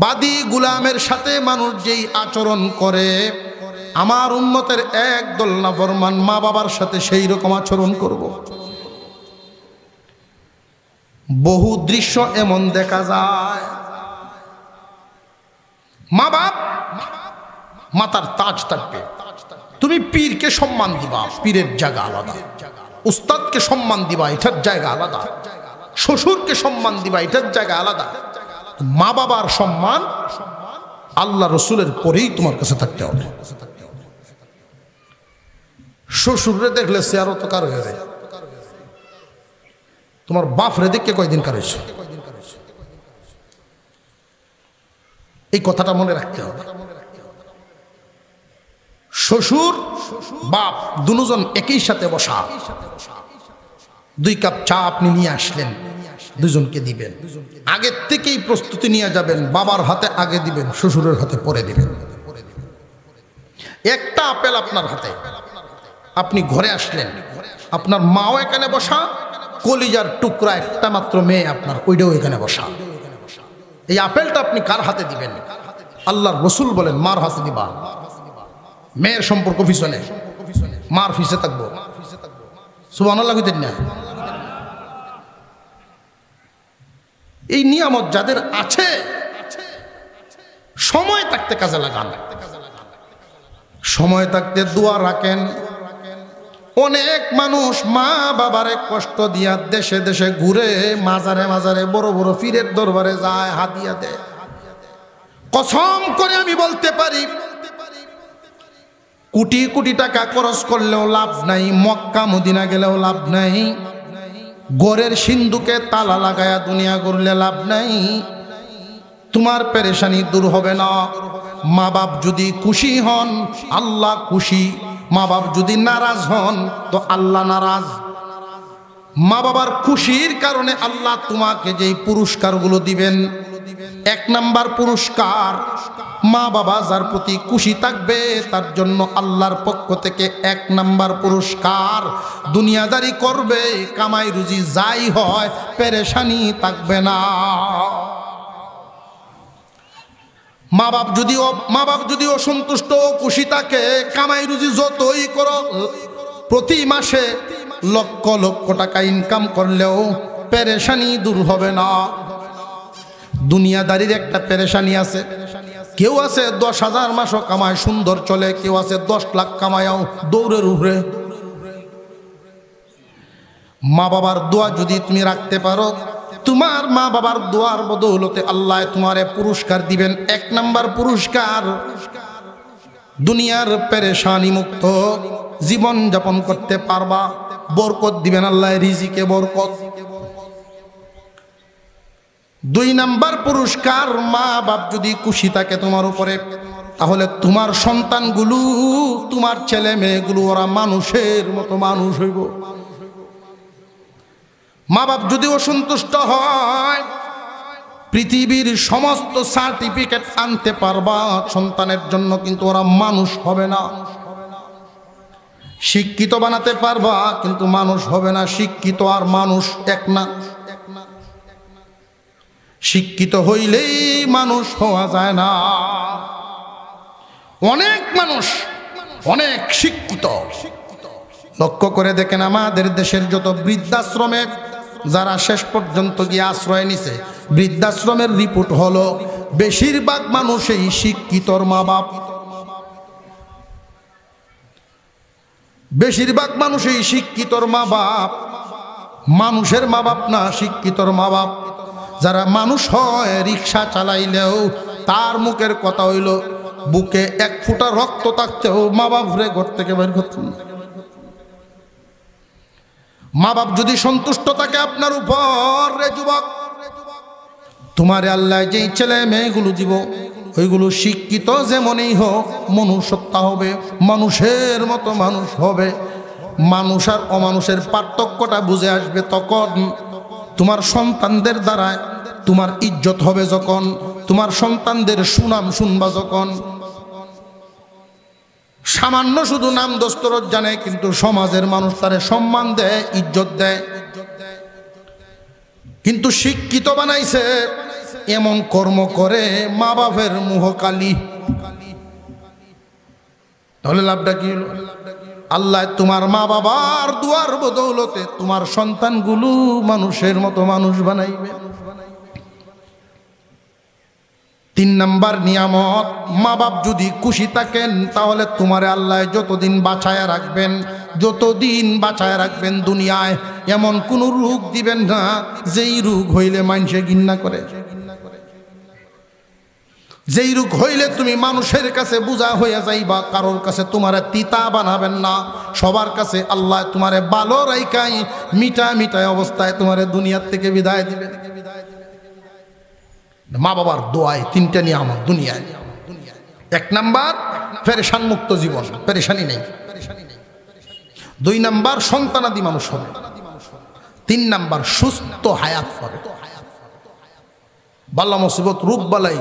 বাদী গোলামের সাথে মানুষ যেই আচরণ করে, আমার উম্মতের একদল নাফরমান মা বাবার সাথে সেই রকম আচরণ করব। বহু দৃশ্য এমন দেখা যায়, মা বাপ মাতার তাজ থাকবে, তুমি পীরকে সম্মান দিবা, পীরের জায়গা আলাদা, উস্তাদকে সম্মান দিবা, এটার জায়গা আলাদা, শ্বশুরকে সম্মান দিবা, এটার জায়গা আলাদা। মা বাবার সম্মান আল্লাহ রসুলের পরেই তোমার কাছে থাকতে হবে। শ্বশুরে দেখলে চেয়ারও তো কার হয়ে যায়, তোমার বাপ রে দেখে কয়দিন কার হয়েছে, এই কথাটা মনে রাখতে হবে। শ্বশুর বাপ দুজন একই সাথে বসা, 2 কাপ চা আপনি নিয়ে আসলেন, দুজনকে দিবেন, আগের থেকেই প্রস্তুতি নিয়ে যাবেন, বাবার হাতে আগে দিবেন, শ্বশুরের হাতে পরে দিবেন। একটা আপেল আপনার হাতে, আপনি ঘরে আসলেন, আপনার মাও এখানে বসা, কলিজার টুকরা একটা মাত্র মেয়ে আপনার, ওইটাও এখানে বসা। এই আপেলটা আপনি কার হাতে দিবেন? আল্লাহর রসুল বলেন মার হাতে দিবা। মেয়ের সম্পর্ক পিছনে, মার পিছে থাকবো। সুবহানাল্লাহ কইতেন না? এই নিয়ামত যাদের আছে, সময় থাকতে কাজে লাগান, সময় থাকতে দোয়া রাখেন। অনেক মানুষ মা বাবারে কষ্ট দিয়া দেশে দেশে ঘুরে, মাজারে মাজারে বড় বড় পীরের দরবারে যায়, হাদিয়া দেয়। কসম করে আমি বলতে পারি, কোটি কোটি টাকা খরচ করলেও লাভ নাই, মক্কা মদিনা গেলেও লাভ নাই, ঘরের সিন্ধুকে তালা লাগায়া দুনিয়া ঘুরলে লাভ নাই, তোমার পেরেশানি দূর হবে না। মা বাপ যদি খুশি হন, আল্লাহ খুশি, মা বাপ যদি নারাজ হন তো আল্লাহ নারাজ। মা বাবার খুশির কারণে আল্লাহ তোমাকে যেই পুরস্কারগুলো দিবেন, 1 নাম্বার পুরস্কার, মা বাবা যার প্রতি খুশি থাকবে তার জন্য আল্লাহর পক্ষ থেকে 1 নাম্বার পুরস্কার, দুনিয়াদারি করবে, কামাই রুজি যাই হয় পেরেশানি থাকবে না। মা বাপ যদি অসন্তুষ্ট খুশি থাকে, কামাই রুজি যতই করো, প্রতি মাসে লক্ষ লক্ষ টাকা ইনকাম করলেও পেরেশানি দূর হবে না। দুনিয়াদারির একটা পেরেশানি আছে, কেউ আছে 10,000 মাসও কামায় সুন্দর চলে, কেউ আছে 10 লাখ কামায়াও দৌড়ের উপরে। মা বাবার দোয়া যদি তুমি রাখতে পারো, তোমার মা বাবার দোয়ার বদৌলতে আল্লাহ তোমারে পুরস্কার দিবেন। 1 নাম্বার পুরস্কার, দুনিয়ার পেরেশানি মুক্ত জীবন যাপন করতে পারবা, বরকত দিবেন আল্লাহ, রিজিকে বরকত। 2 নাম্বার পুরস্কার, মা বাপ যদি খুশি থাকে তোমার উপরে, তাহলে তোমার সন্তানগুলো, তোমার ছেলে মেয়েগুলো, ওরা মানুষের মতো মানুষ হইব। মা বাপ যদি অসন্তুষ্ট হয়, পৃথিবীর সমস্ত সার্টিফিকেট আনতে পারবা সন্তানের জন্য, কিন্তু ওরা মানুষ হবে না। শিক্ষিত বানাতে পারবা কিন্তু মানুষ হবে না। শিক্ষিত আর মানুষ এক না। শিক্ষিত হইলেই মানুষ হওয়া যায় না। অনেক মানুষ অনেক শিক্ষিত, লক্ষ্য করে দেখেন আমাদের দেশের যত বৃদ্ধাশ্রমে যারা শেষ পর্যন্ত গিয়ে আশ্রয় নিছে, বৃদ্ধাশ্রমের রিপোর্ট হলো বেশিরভাগ মানুষই শিক্ষিতর মা বাপ। বেশিরভাগ মানুষই শিক্ষিতর মা বাপ, মানুষের মা বাপ না, শিক্ষিতর মা বাপ। যারা মানুষ হয়, রিক্সা চালাইলেও তার মুখের কথা হইল বুকে 1 ফোঁটা রক্ত থাকতেও মা বাপ রে ঘর থেকে বের করতেন। মা বাপ যদি সন্তুষ্ট থাকে আপনার উপর, রে যুবক, তোমারে আল্লাহ যেই ছেলে মেয়েগুলো দিব, ওইগুলো শিক্ষিত যেমনই হোক মনুষ্যত্ব হবে, মানুষের মতো মানুষ হবে। মানুষ আর অমানুষের পার্থক্যটা বুঝে আসবে তখন। তোমার সন্তানদের দ্বারা তোমার ইজ্জত হবে যখন, তোমার সন্তানদের সুনাম শুনবা যখন। সামান্য শুধু নাম দস্তরত জানে, কিন্তু সমাজের মানুষ তারে সম্মান দেয়, ইজ্জত দেয়। কিন্তু শিক্ষিত বানাইছে এমন কর্ম করে মা বাপের মুহকালি। তাহলে লাভটা কি হলো? আল্লাহ তোমার মা বাবার দুয়ার বদৌলতে তোমার সন্তানগুলো মানুষের মতো মানুষ বানাইবে। 3 নাম্বার নিয়ামত, মা বাপ যদি খুশি থাকেন তাহলে তোমারে আল্লাহ যতদিন বাঁচায় রাখবেন, যতদিন বাঁচায় রাখবেন দুনিয়ায় এমন কোন রোগ দিবেন না যেই রোগ হইলে মানুষে ঘৃণা করে, যেই রোগ হইলে তুমি মানুষের কাছে বোঝা হয়ে যাইবা, কারোর কাছে তোমারে তিতা বানাবেন না, সবার কাছে আল্লাহ তোমারে ভালো রাইখাই মিঠা মিঠা অবস্থায় তোমারে দুনিয়ার থেকে বিদায় দিবে। মা বাবার দোয়ায় 3টা নিয়ামত দুনিয়ায়। 1 নাম্বার পেরেশান মুক্ত জীবন, পেরেশানি নেই। 2 নাম্বার সন্তানাদি মানুষ হবে। 3 নাম্বার সুস্থ হায়াত হবে, বালা মুসিবত রোগ বালাই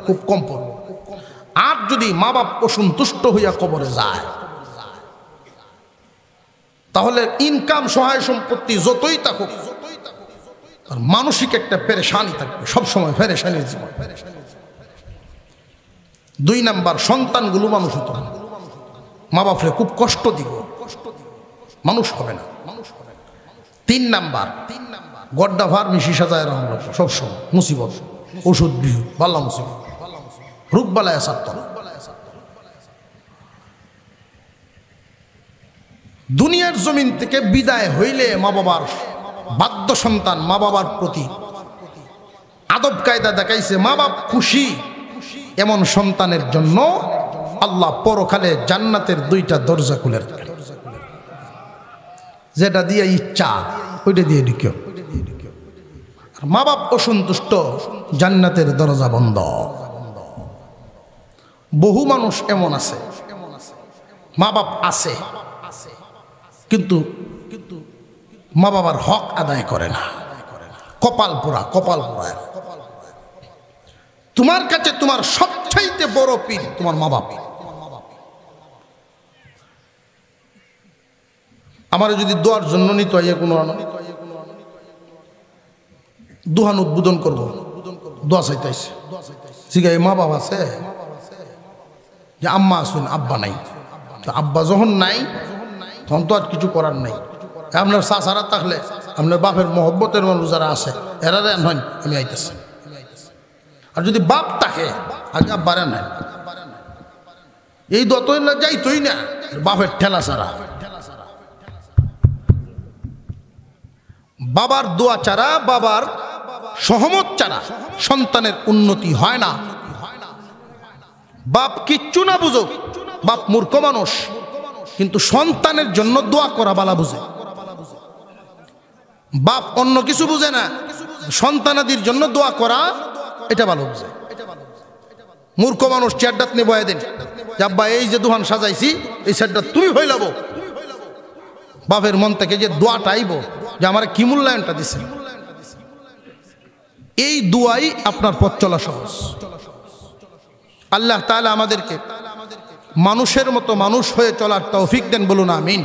খুব কম পড়বে। আর যদি মা বাপ অসন্তুষ্ট হইয়া কবরে যায় তাহলে ইনকাম সহায় সম্পত্তি যতই থাকুক আর মানসিক একটা পেরেশানি থাকবে, সবসময় পেরেশানির জীবন। 2 নাম্বার সন্তানগুলো মানুষ হতো না, মা বাপরে খুব কষ্ট দিব, মানুষ হবে না। 3 নাম্বার গড্ডা ফার্মেসি সাজায় রাখলো সবসময়, মুসিবত ওষুধ বিহু বাল্লা মুসিবত রোগ বালায় সারত না। দুনিয়ার জমিন থেকে বিদায় হইলে মা বাবার বাধ্য সন্তান মা বাবার প্রতি আদব কায়দা দেখাইছে, মা বাপ খুশি এমন সন্তানের জন্য আল্লাহ পরকালে জান্নাতের 2টা দরজা খুলে রাখেন। যেটা দিয়ে ইচ্ছা ওইটা দিয়ে ঢুকিও, আর মা বাপ অসন্তুষ্ট জান্নাতের দরজা বন্ধ। বহু মানুষ এমন আছে মা বাপ আছে কিন্তু মা বাবার হক আদায় করে না, কপাল পোড়া। তোমার কাছে তোমার সবচাইতে বড় পীর তোমার মা বাপ। আমার যদি দোয়ার জন্য নিত কোনো দুহান উদ্বোধন করব, দোয়া চাইতেছে শিখাই মা বাবা আছে যে আম্মা আসুন আব্বা নাই, তো আব্বা যখন নাই তখন তো আর কিছু করার নাই। আপনার চাচারা থাকলে আপনার বাপের মহব্বতের মানুষ যারা আছে এরা নয় আমি আইতেছি। আর যদি বাপ থাকে আগে আব্বারা নাই, এই দত যাইতই না বাপের ঠেলা ছাড়া, বাবার দোয়া ছাড়া বাবার সহমত ছাড়া সন্তানের উন্নতি হয় না। বাপ কিচ্ছু না বুঝুক, বাপ মূর্খ মানুষ, কিন্তু সন্তানের জন্য দোয়া করা বালা বুঝে। বাপ অন্য কিছু বুঝে না, সন্তানাদির জন্য দোয়া করা এটা ভালো বুঝে। মূর্খ মানুষ চেয়ারডাত নিয়ে বয়ে দেন, আব্বা এই যে দোহান সাজাইছি এই চেয়ারটা তুমি হইলাব, বাপের মন থেকে যে দোয়াটা আইব যে আমার কি মূল্যায়নটা দিছে, এই দোয়াই আপনার পথ চলা সহজ। আল্লাহ তাআলা আমাদেরকে মানুষের মতো মানুষ হয়ে চলার তৌফিক দেন, বলুন আমিন।